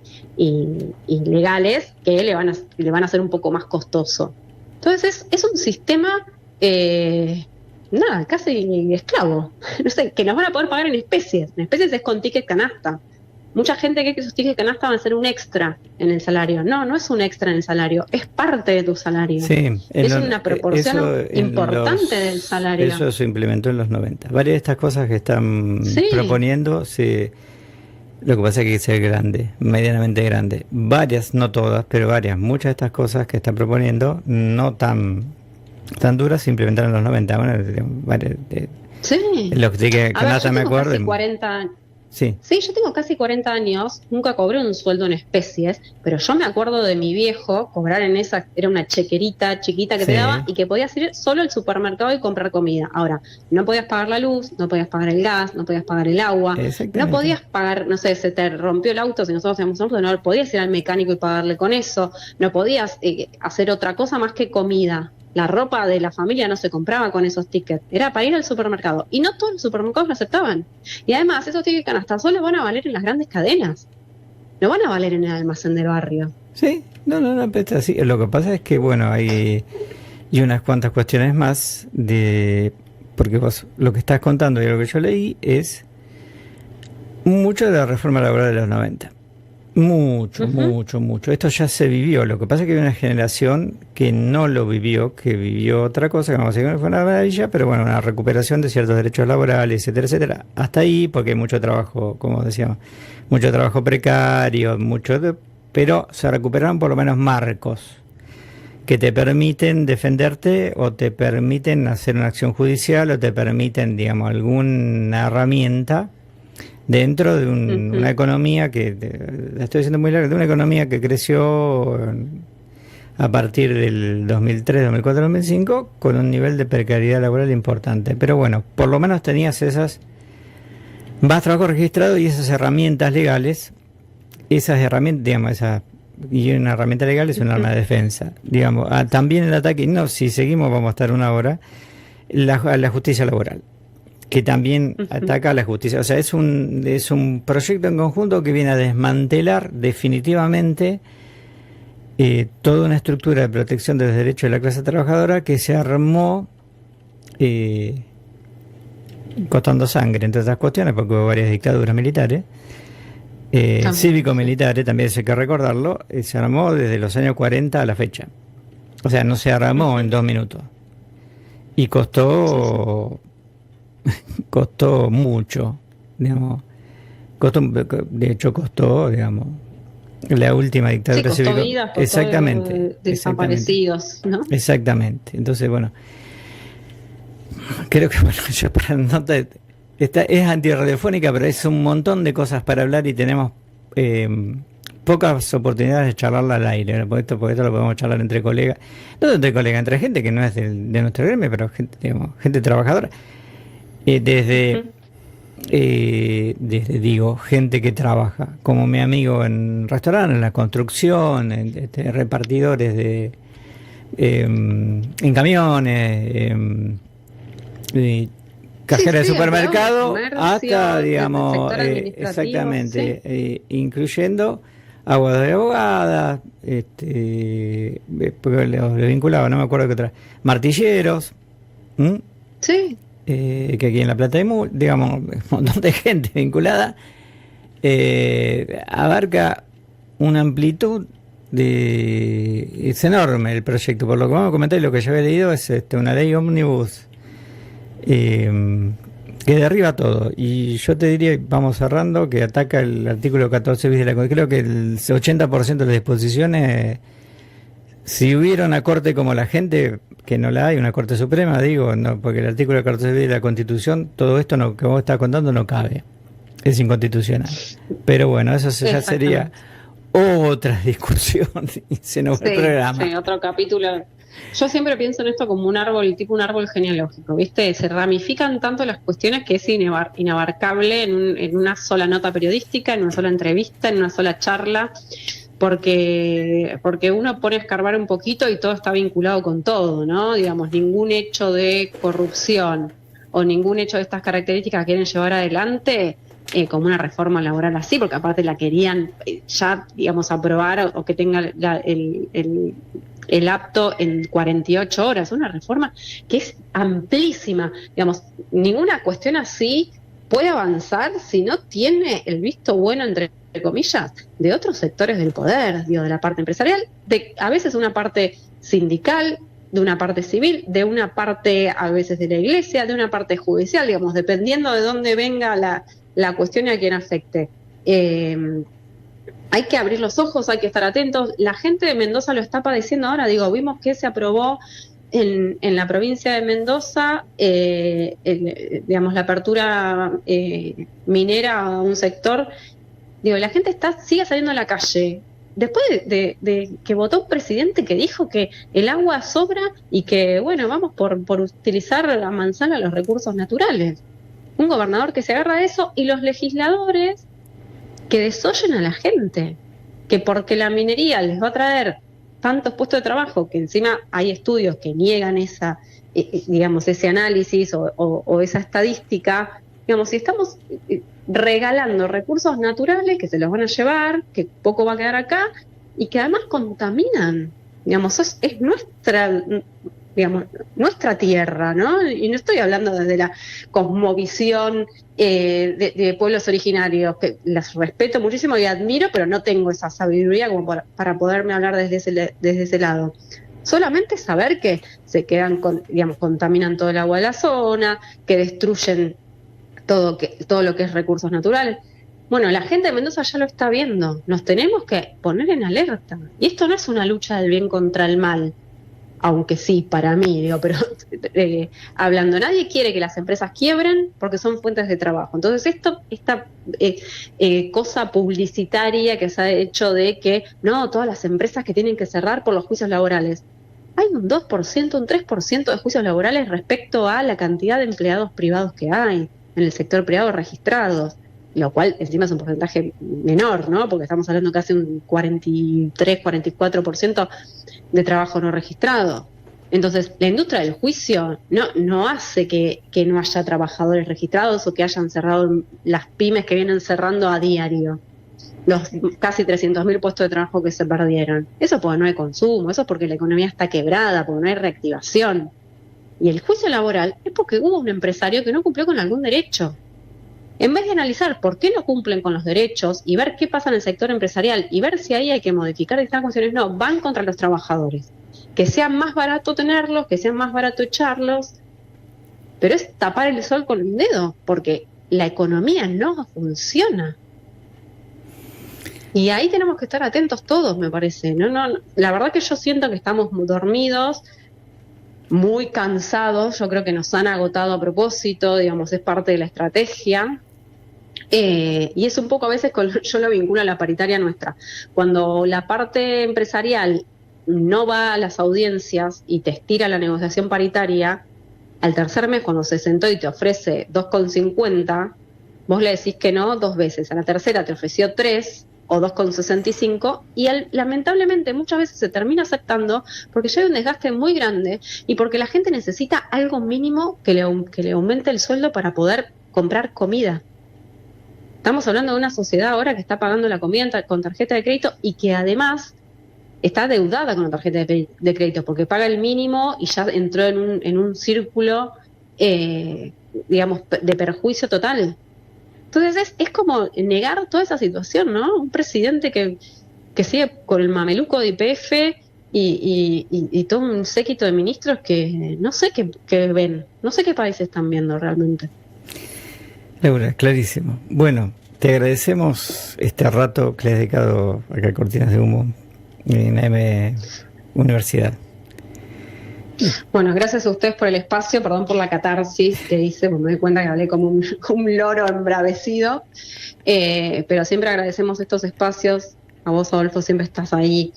legales que le van a hacer un poco más costoso. Entonces es un sistema, casi esclavo. No sé, que nos van a poder pagar en especies. En especies es con ticket canasta. Mucha gente cree que esos tickets canasta van a ser un extra en el salario. No, no es un extra en el salario, es parte de tu salario. Sí, es una proporción importante del salario. Eso se implementó en los 90. Varias de estas cosas que están proponiendo, lo que pasa es que hay que ser grande, medianamente grande. Varias, no todas, pero varias, muchas de estas cosas que están proponiendo, no tan duras, se implementaron en los 90. Bueno, los tickets canasta me acuerdo. Casi 40 años. Sí, yo tengo casi 40 años, nunca cobré un sueldo en especies, pero yo me acuerdo de mi viejo cobrar en esa, era una chequerita chiquita que te daba y que podías ir solo al supermercado y comprar comida. Ahora, no podías pagar la luz, no podías pagar el gas, no podías pagar el agua, no podías pagar, no sé, se te rompió el auto, si nosotros teníamos un auto, no podías ir al mecánico y pagarle con eso, no podías hacer otra cosa más que comida. La ropa de la familia no se compraba con esos tickets, era para ir al supermercado. Y no todos los supermercados lo aceptaban. Y además, esos tickets canasta solo van a valer en las grandes cadenas. No van a valer en el almacén del barrio. Sí, no, pero así. Lo que pasa es que, bueno, hay unas cuantas cuestiones más porque vos lo que estás contando y lo que yo leí es mucho de la reforma laboral de los 90. Mucho. Esto ya se vivió. Lo que pasa es que hay una generación que no lo vivió, que vivió otra cosa, que vamos a decir que fue una maravilla, pero bueno, una recuperación de ciertos derechos laborales, etcétera, etcétera. Hasta ahí, porque hay mucho trabajo, como decíamos, mucho trabajo precario, pero se recuperaron por lo menos marcos que te permiten defenderte o te permiten hacer una acción judicial o te permiten, digamos, alguna herramienta dentro de una economía que, la estoy diciendo muy larga, de una economía que creció a partir del 2003, 2004, 2005 con un nivel de precariedad laboral importante. Pero bueno, por lo menos tenías más trabajo registrado y esas herramientas legales, esas herramientas, digamos, y una herramienta legal es un arma de defensa. Digamos, también el ataque, no, si seguimos vamos a estar una hora, la justicia laboral, que también ataca a la justicia. O sea, es un proyecto en conjunto que viene a desmantelar definitivamente toda una estructura de protección de los derechos de la clase trabajadora que se armó costando sangre, entre otras cuestiones, porque hubo varias dictaduras militares, cívico-militares, también hay que recordarlo, se armó desde los años 40 a la fecha. O sea, no se armó en 2 minutos. Y costó mucho, digamos. De hecho, costó, digamos, la última dictadura cívica. Vidas, exactamente. Desaparecidos, ¿no? Exactamente. Entonces, bueno, creo que yo para nota es antirradiofónica, pero es un montón de cosas para hablar y tenemos pocas oportunidades de charlarla al aire, porque esto lo podemos charlar entre colegas, no entre colegas, entre gente que no es de nuestro gremio, pero gente, digamos, gente trabajadora, desde gente que trabaja, como mi amigo en restaurantes, en la construcción, repartidores en camiones, cajera de supermercado, hasta, digamos, exactamente, incluyendo abogados y abogadas, porque lo vinculaba, no me acuerdo qué otra, martilleros, sí, que aquí en La Plata hay, digamos, un montón de gente vinculada, abarca una amplitud es enorme el proyecto, por lo que vamos a comentar y lo que yo había leído es una ley ómnibus que derriba todo, y yo te diría, vamos cerrando, que ataca el artículo 14 bis de la Constitución. Creo que el 80% de las disposiciones, si hubiera una corte como la gente, que no la hay, una corte suprema, digo, no, porque el artículo 14 bis de la Constitución, todo esto que vos estás contando no cabe, es inconstitucional. Pero bueno, eso ya sería otra discusión y se nos va el programa. Sí, otro capítulo. Yo siempre pienso en esto como un árbol, tipo un árbol genealógico, ¿viste? Se ramifican tanto las cuestiones que es inabarcable en una sola nota periodística, en una sola entrevista, en una sola charla, porque uno pone a escarbar un poquito y todo está vinculado con todo, ¿no? Digamos, ningún hecho de corrupción o ningún hecho de estas características quieren llevar adelante como una reforma laboral así, porque aparte la querían ya, digamos, aprobar o que tenga el apto en 48 horas, una reforma que es amplísima, digamos, ninguna cuestión así puede avanzar si no tiene el visto bueno, entre comillas, de otros sectores del poder, digo, de la parte empresarial, a veces una parte sindical, de una parte civil, de una parte a veces de la iglesia, de una parte judicial, digamos, dependiendo de dónde venga la cuestión y a quién afecte. Hay que abrir los ojos, hay que estar atentos. La gente de Mendoza lo está padeciendo ahora. Digo, vimos que se aprobó en la provincia de Mendoza, digamos, la apertura minera a un sector. Digo, la gente sigue saliendo a la calle. Después de que votó un presidente que dijo que el agua sobra y que, bueno, vamos por utilizar a mansalva los recursos naturales. Un gobernador que se agarra de eso y los legisladores que desoyen a la gente, que porque la minería les va a traer tantos puestos de trabajo, que encima hay estudios que niegan digamos, ese análisis o esa estadística, digamos, si estamos regalando recursos naturales que se los van a llevar, que poco va a quedar acá, y que además contaminan, digamos, es nuestra tierra, ¿no? Y no estoy hablando desde la cosmovisión de pueblos originarios, que las respeto muchísimo y admiro, pero no tengo esa sabiduría como para poderme hablar desde ese lado. Solamente saber que se quedan, contaminan todo el agua de la zona, que destruyen todo lo que es recursos naturales. Bueno, la gente de Mendoza ya lo está viendo. Nos tenemos que poner en alerta. Y esto no es una lucha del bien contra el mal, aunque sí, para mí, digo, pero hablando, nadie quiere que las empresas quiebren porque son fuentes de trabajo. Entonces, esta cosa publicitaria que se ha hecho de que no, todas las empresas que tienen que cerrar por los juicios laborales. Hay un 2%, un 3% de juicios laborales respecto a la cantidad de empleados privados que hay en el sector privado registrados, lo cual encima es un porcentaje menor, ¿no? Porque estamos hablando casi un 43, 44% de trabajo no registrado. Entonces, la industria del juicio no hace que no haya trabajadores registrados o que hayan cerrado las pymes que vienen cerrando a diario. Los casi 300.000 puestos de trabajo que se perdieron. Eso porque no hay consumo, eso es porque la economía está quebrada, porque no hay reactivación. Y el juicio laboral es porque hubo un empresario que no cumplió con algún derecho. En vez de analizar por qué no cumplen con los derechos y ver qué pasa en el sector empresarial y ver si ahí hay que modificar estas cuestiones, no, van contra los trabajadores. Que sea más barato tenerlos, que sea más barato echarlos, pero es tapar el sol con un dedo, porque la economía no funciona. Y ahí tenemos que estar atentos todos, me parece. No, la verdad que yo siento que estamos dormidos, muy cansados. Yo creo que nos han agotado a propósito, digamos, es parte de la estrategia. Y es un poco a veces, yo lo vinculo a la paritaria nuestra. Cuando la parte empresarial no va a las audiencias y te estira la negociación paritaria, al tercer mes, cuando se sentó y te ofrece 2,50, vos le decís que no 2 veces. A la tercera te ofreció 3 o 2,65 y lamentablemente muchas veces se termina aceptando porque ya hay un desgaste muy grande y porque la gente necesita algo mínimo que le aumente el sueldo para poder comprar comida. Estamos hablando de una sociedad ahora que está pagando la comida con tarjeta de crédito y que además está adeudada con la tarjeta de crédito porque paga el mínimo y ya entró en un círculo, digamos, de perjuicio total. Entonces es como negar toda esa situación, ¿no? Un presidente que sigue con el mameluco de YPF y todo un séquito de ministros que no sé qué ven, no sé qué países están viendo realmente. Laura, clarísimo. Bueno, te agradecemos este rato que le has dedicado acá a Cortinas de Humo en AM Universidad. Bueno, gracias a ustedes por el espacio, perdón por la catarsis que hice, porque me doy cuenta que hablé como un loro embravecido, pero siempre agradecemos estos espacios. A vos, Adolfo, siempre estás ahí,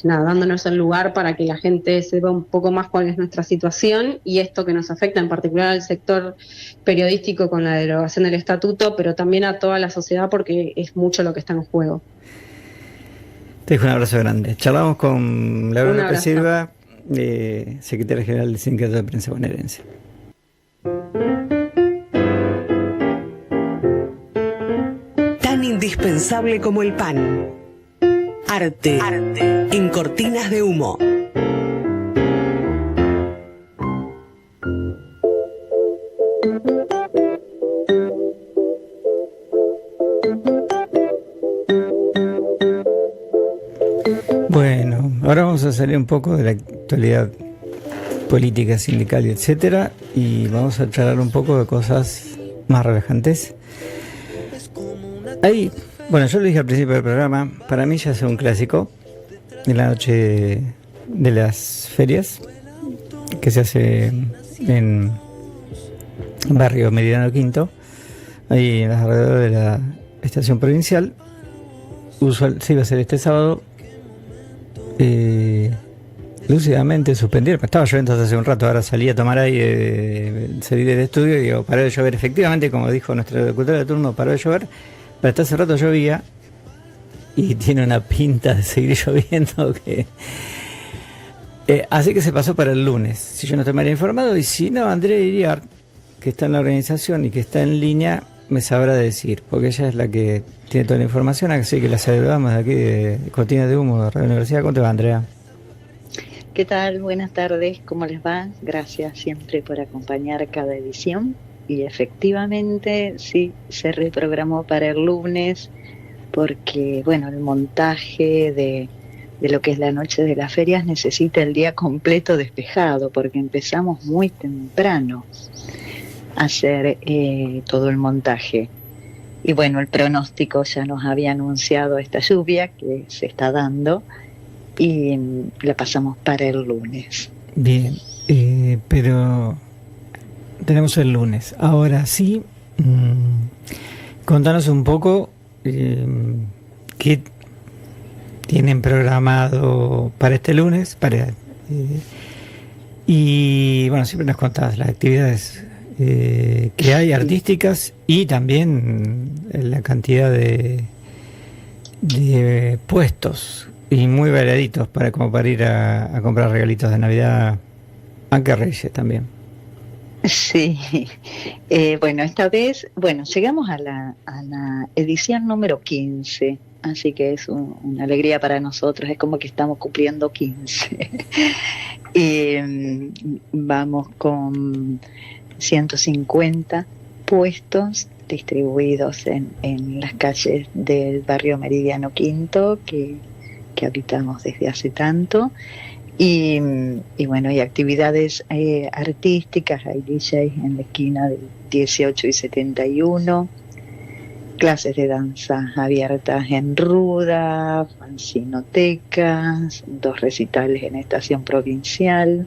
dándonos el lugar para que la gente sepa un poco más cuál es nuestra situación y esto que nos afecta en particular al sector periodístico con la derogación del estatuto, pero también a toda la sociedad porque es mucho lo que está en juego. Te dejo un abrazo grande. Charlamos con Laura López Silva, secretaria general del Sindicato de Prensa Bonaerense. Tan indispensable como el pan. Arte en Cortinas de Humo. Bueno, ahora vamos a salir un poco de la actualidad política, sindical y etcétera, y vamos a charlar un poco de cosas más relajantes. Bueno, yo lo dije al principio del programa, para mí ya es un clásico en la noche de las ferias que se hace en barrio Meridiano Quinto, ahí en los alrededores de la estación provincial. Se iba a hacer este sábado. Lúcidamente suspendieron, estaba lloviendo hace un rato, ahora salí a tomar aire, salí del estudio y digo, paró de llover. Efectivamente, como dijo nuestro locutor de turno, paró de llover, pero hasta hace rato llovía y tiene una pinta de seguir lloviendo que... así que se pasó para el lunes, si yo no estoy mal informado, y si no, Andrea Iriart, que está en la organización y que está en línea, me sabrá decir, porque ella es la que tiene toda la información, así que la saludamos de aquí de Cortinas de Humo, de Radio Universidad. ¿Cómo te va, Andrea? ¿Qué tal? Buenas tardes, ¿cómo les va? Gracias siempre por acompañar cada edición. Y efectivamente, sí, se reprogramó para el lunes, porque, bueno, el montaje de lo que es la noche de las ferias necesita el día completo despejado, porque empezamos muy temprano a hacer todo el montaje. y bueno, el pronóstico ya nos había anunciado esta lluvia que se está dando y la pasamos para el lunes. Bien, pero tenemos el lunes. Ahora sí, contanos un poco qué tienen programado para este lunes, y bueno, siempre nos contás las actividades que hay artísticas y también la cantidad de puestos y muy variaditos como para ir a comprar regalitos de Navidad, aunque Reyes también. Sí, bueno, esta vez, llegamos a la edición número 15, así que es una alegría para nosotros, es como que estamos cumpliendo 15. Vamos con 150 puestos distribuidos en las calles del barrio Meridiano Quinto, que habitamos desde hace tanto. Y bueno, hay actividades artísticas, hay DJs en la esquina del 18 y 71, clases de danza abiertas en Ruda, fanzinotecas, 2 recitales en Estación Provincial.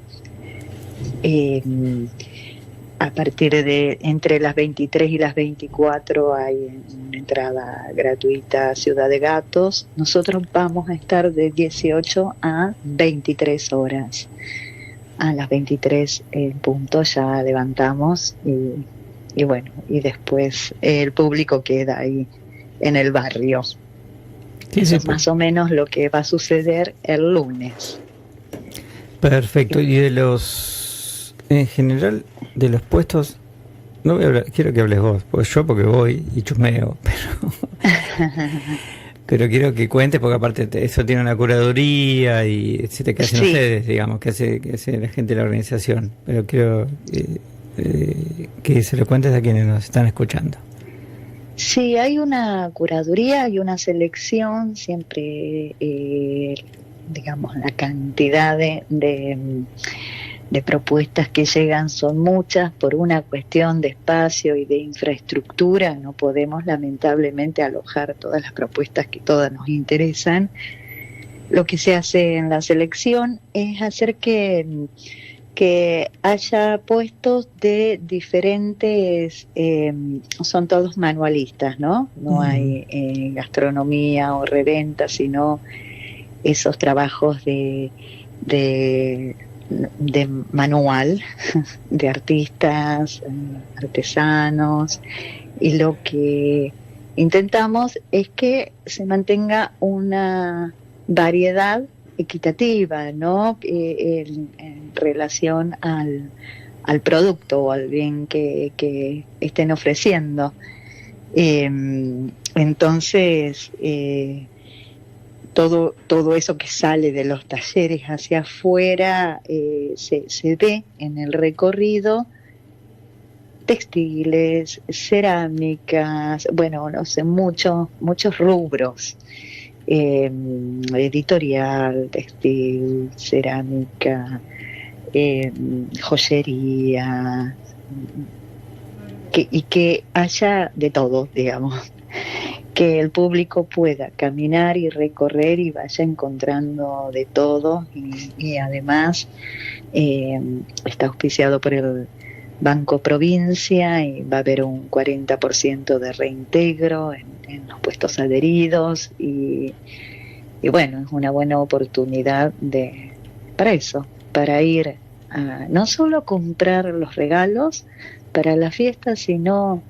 A partir de entre las 23 y las 24 hay una entrada gratuita a Ciudad de Gatos. Nosotros vamos a estar de 18 a 23 horas. A las 23 en punto ya levantamos y bueno, y después el público queda ahí en el barrio. Eso es más o menos lo que va a suceder el lunes. Perfecto. Y en general, de los puestos, no voy a hablar, quiero que hables vos, porque voy y chusmeo, pero quiero que cuentes, porque aparte eso tiene una curaduría y etcétera, que hacen ustedes, digamos, que hace la gente de la organización, pero quiero que se lo cuentes a quienes nos están escuchando. Sí, hay una curaduría y una selección, siempre, digamos, la cantidad de propuestas que llegan son muchas. Por una cuestión de espacio y de infraestructura no podemos lamentablemente alojar todas las propuestas que todas nos interesan. Lo que se hace en la selección es hacer que haya puestos de diferentes, son todos manualistas, ¿no? No hay gastronomía o reventa, sino esos trabajos de manual, de artistas, artesanos, y lo que intentamos es que se mantenga una variedad equitativa, ¿no? En relación al producto o al bien que estén ofreciendo. Entonces, todo eso que sale de los talleres hacia afuera se ve en el recorrido: textiles, cerámicas, bueno, no sé, muchos rubros, editorial, textil, cerámica, joyería, y que haya de todo, digamos, que el público pueda caminar y recorrer y vaya encontrando de todo, y además está auspiciado por el Banco Provincia y va a haber un 40% de reintegro en los puestos adheridos, y bueno, es una buena oportunidad para eso, para ir a no solo comprar los regalos para la fiesta, sino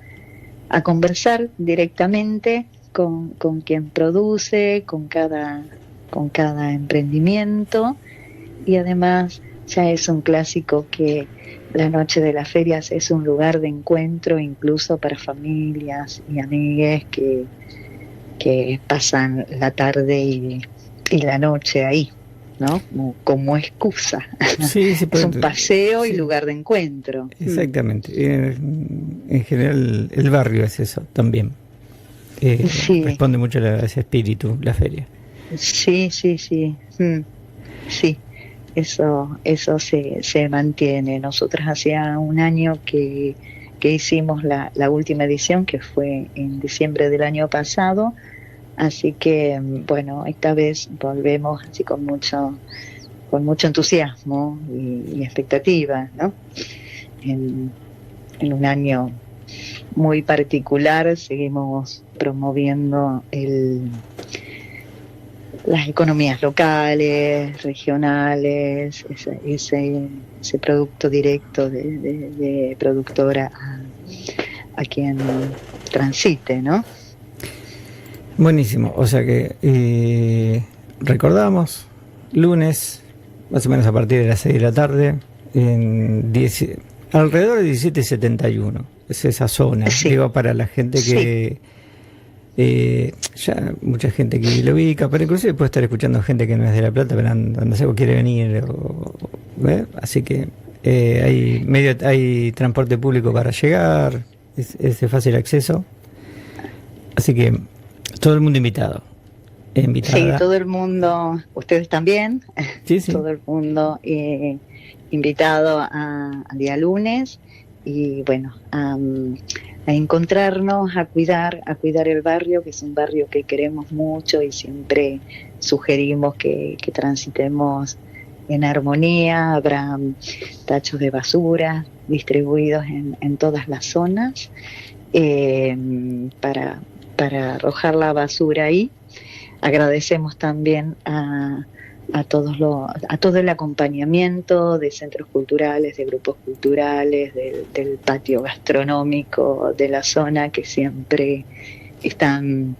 a conversar directamente con quien produce, con cada emprendimiento. Y además ya es un clásico que la noche de las ferias es un lugar de encuentro incluso para familias y amigues que pasan la tarde y la noche ahí, ¿no? Como excusa. Sí, es un paseo y lugar de encuentro. Exactamente. En general el barrio es eso también. Responde mucho a ese espíritu, la feria. Sí. Sí, eso se mantiene. Nosotros hacía un año que que hicimos la última edición, que fue en diciembre del año pasado. Así que, bueno, esta vez volvemos así con mucho entusiasmo y expectativa, ¿no? En un año muy particular seguimos promoviendo las economías locales, regionales, ese producto directo de productora a quien transite, ¿no? Buenísimo, o sea que recordamos, lunes, más o menos a partir de las 6 de la tarde, alrededor de 17:71, es esa zona, Sí. digo, para la gente que... ya mucha gente que lo ubica, pero inclusive puede estar escuchando gente que no es de La Plata, pero no sé, o quiere venir, así que hay transporte público para llegar, es de fácil acceso, así que todo el mundo invitado. Invitada. Sí, todo el mundo, ustedes también, Sí, sí. todo el mundo invitado al día lunes y bueno, a encontrarnos, a cuidar el barrio, que es un barrio que queremos mucho y siempre sugerimos que transitemos en armonía. Habrá tachos de basura distribuidos en todas las zonas para arrojar la basura ahí. Agradecemos también a todo el acompañamiento de centros culturales, de grupos culturales, del patio gastronómico de la zona, que siempre están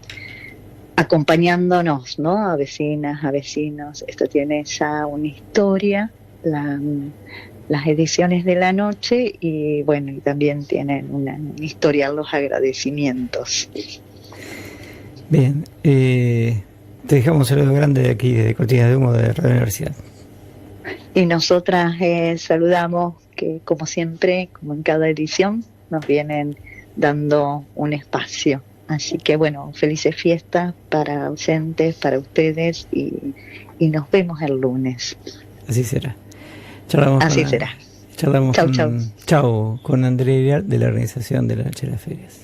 acompañándonos, ¿no? A vecinas, a vecinos. Esto tiene ya una historia, las ediciones de la noche, y bueno, y también tienen una historia los agradecimientos. Bien, te dejamos un saludo grande de aquí, desde Cortinas de Humo, de Radio Universidad. Y nosotras saludamos que, como siempre, como en cada edición, nos vienen dando un espacio. Así que, bueno, felices fiestas para oyentes, para ustedes, y nos vemos el lunes. Así será. Charlamos Así será. Charlamos Chau, chau, con Andrea Iriar, de la organización de la Noche de las Ferias.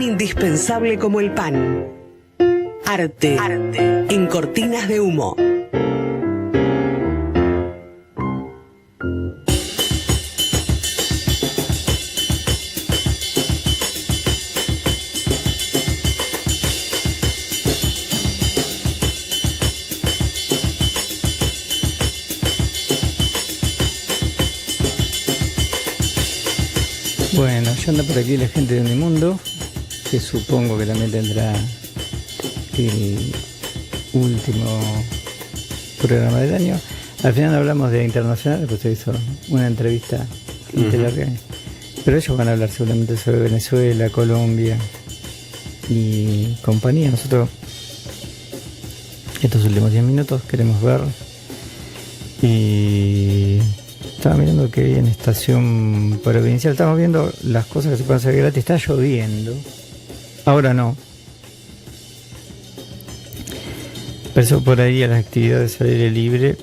Indispensable como el pan. Arte en Cortinas de Humo. Bueno, ya anda por aquí la gente de Unimundo, que supongo que también tendrá el último programa del año. Al final hablamos de internacional, pues se hizo una entrevista larga, pero ellos van a hablar seguramente sobre Venezuela, Colombia y compañía. Nosotros estos últimos 10 minutos queremos ver, y estaba mirando que hay en estación provincial, estamos viendo las cosas que se pueden hacer gratis. Está lloviendo. Ahora no. Pero eso por ahí a las actividades al aire libre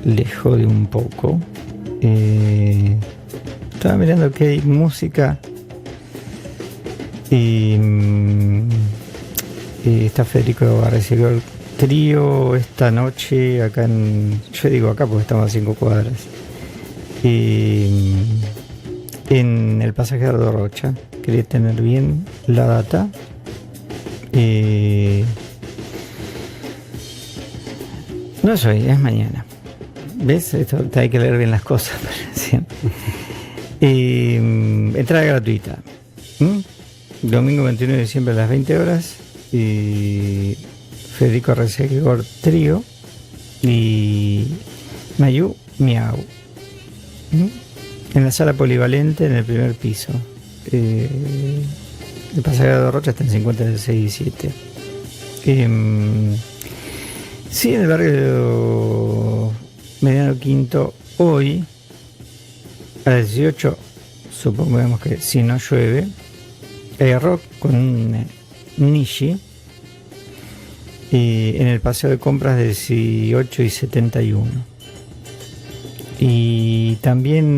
le jode un poco. Estaba mirando que hay música y está Federico recibió el trío esta noche acá yo digo acá porque estamos a 5 cuadras. En el pasaje de Ardo Rocha. Quería tener bien la data. No es hoy, es mañana. ¿Ves? Esto, hay que leer bien las cosas. ¿Sí? Entrada gratuita. Domingo 21 de diciembre a las 20 horas. Federico Resegor Trío y Mayú Miau. En la sala polivalente, en el primer piso. El pasaje de Rocha está en 5617. Sí, en el barrio Mediano Quinto, hoy a las 18, supongamos que si no llueve, hay rock con un Nishi. en el paseo de compras de 18 y 71. Y también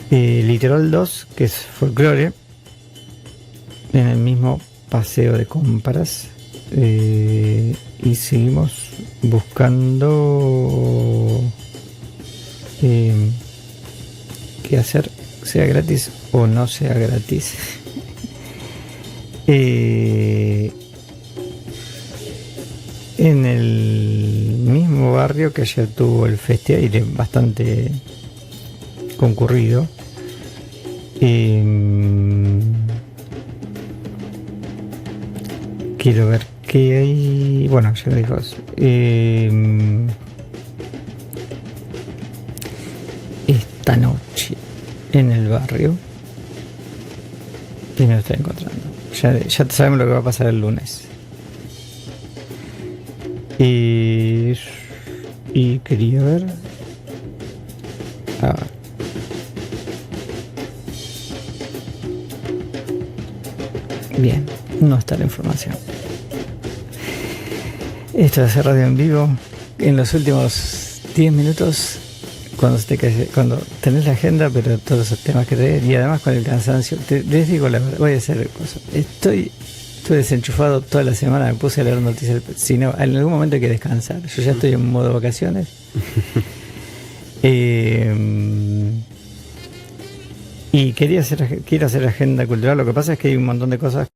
Litoral 2, que es folclore, en el mismo paseo de compras. Y seguimos buscando qué hacer, sea gratis o no sea gratis. En el mismo barrio que ayer tuvo el festival bastante concurrido, quiero ver qué hay. Bueno, ya lo dijo. Esta noche en el barrio, y me lo estoy encontrando. Ya sabemos lo que va a pasar el lunes. Y quería ver. A ver. Bien, no está la información. Esto es Radio en Vivo. En los últimos 10 minutos, cuando tenés la agenda, pero todos esos temas que tenés, y además con el cansancio, les digo la verdad, voy a hacer cosas. Estuve desenchufado toda la semana, me puse a leer noticias. Si no, en algún momento hay que descansar. Yo ya estoy en modo vacaciones. Y quiero hacer agenda cultural. Lo que pasa es que hay un montón de cosas.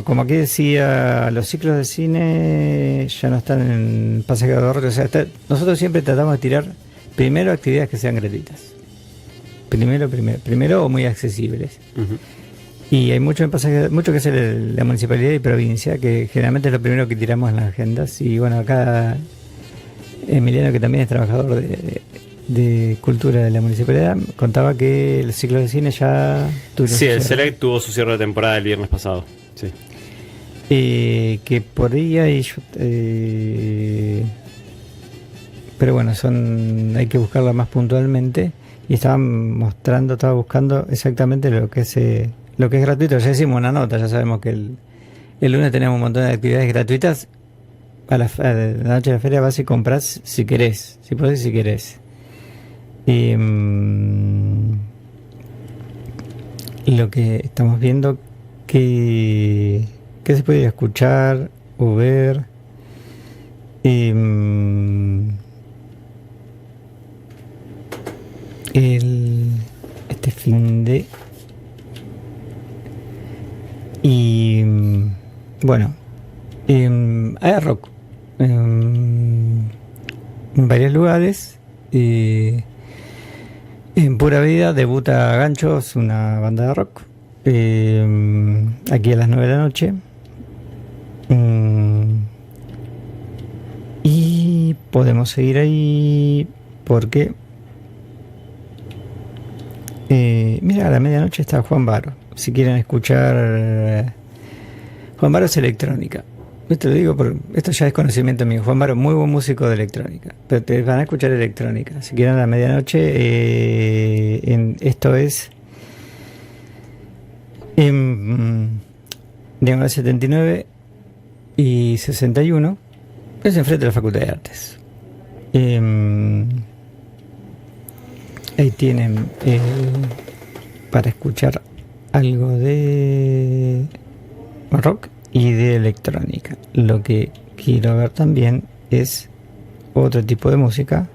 Como aquí decía, los ciclos de cine ya no están en pasaje de ahorro. O sea, nosotros siempre tratamos de tirar primero actividades que sean gratuitas. Primero o muy accesibles. Uh-huh. Y hay mucho que hacer la municipalidad y provincia, que generalmente es lo primero que tiramos en las agendas. Y bueno, acá Emiliano, que también es trabajador de cultura de la municipalidad, contaba que el ciclo de cine ya tuvo. Sí, el Select tuvo su cierre de temporada el viernes pasado. Sí. Que por ahí hay. Pero bueno, hay que buscarla más puntualmente. Y estaba buscando exactamente lo que es gratuito. Ya hicimos una nota, ya sabemos que el lunes tenemos un montón de actividades gratuitas. A la noche de la feria vas y compras si querés, si podés, si querés. Lo que estamos viendo que se puede escuchar o ver. Este fin de. Y bueno, hay rock en varios lugares. En Pura Vida debuta Ganchos, una banda de rock, aquí a las 9 de la noche. Y podemos seguir ahí porque mira, a la medianoche está Juan Baro. Si quieren escuchar, Juan Baro es electrónica. Esto lo digo porque esto ya es conocimiento mío. Juan Baro, muy buen músico de electrónica, pero te van a escuchar electrónica. Si quieren a la medianoche, esto es diagonal 79 y 61, es enfrente de la Facultad de Artes. Ahí tienen para escuchar algo de rock y de electrónica. Lo que quiero ver también es otro tipo de música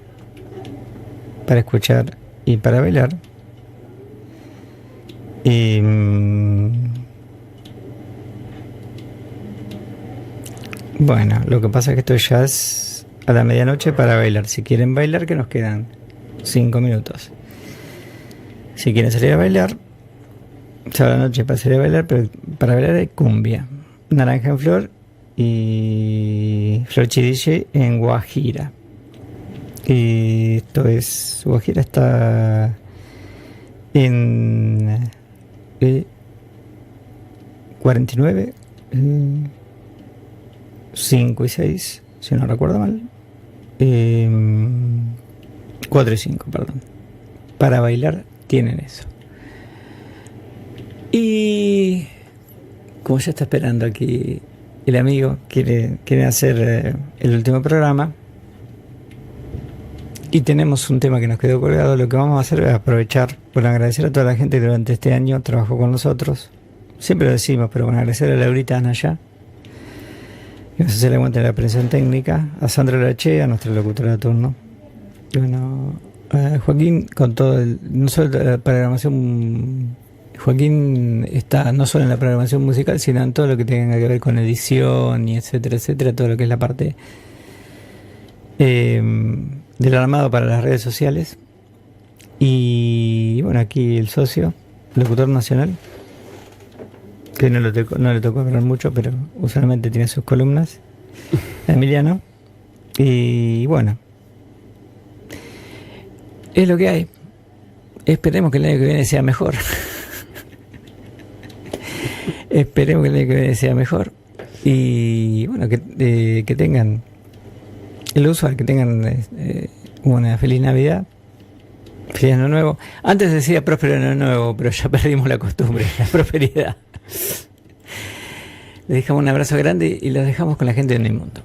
para escuchar y para bailar. Bueno, lo que pasa es que esto ya es a la medianoche para bailar. Si quieren bailar, que nos quedan 5 minutos. Si quieren salir a bailar, sábado a la noche para salir a bailar, pero para bailar hay cumbia, Naranja en Flor y Flor Chiriche en Guajira. Y esto es, Guajira está en 49, 5 y 6, si no recuerdo mal. 4 y 5, perdón. Para bailar tienen eso. Y como ya está esperando aquí el amigo, quiere hacer el último programa. Y tenemos un tema que nos quedó colgado. Lo que vamos a hacer es aprovechar por agradecer a toda la gente que durante este año trabajó con nosotros. Siempre lo decimos, pero bueno, agradecer a Laurita Anaya, que nos hace la cuenta de la presión técnica, a Sandra Lache, a nuestra locutora de turno. Y bueno, a Joaquín, con todo no solo la programación. Joaquín está no solo en la programación musical, sino en todo lo que tenga que ver con edición y etcétera, etcétera, todo lo que es la parte del armado para las redes sociales. Y bueno, aquí el socio, locutor nacional, que no le tocó hablar mucho, pero usualmente tiene sus columnas, Emiliano. Y bueno, es lo que hay. Esperemos que el año que viene sea mejor. Esperemos que el año que viene sea mejor. Y bueno, que tengan el usuario, que tengan una feliz Navidad, feliz Año Nuevo. Antes decía próspero Año Nuevo, pero ya perdimos la costumbre, la prosperidad. Les dejamos un abrazo grande y los dejamos con la gente de Unimundo.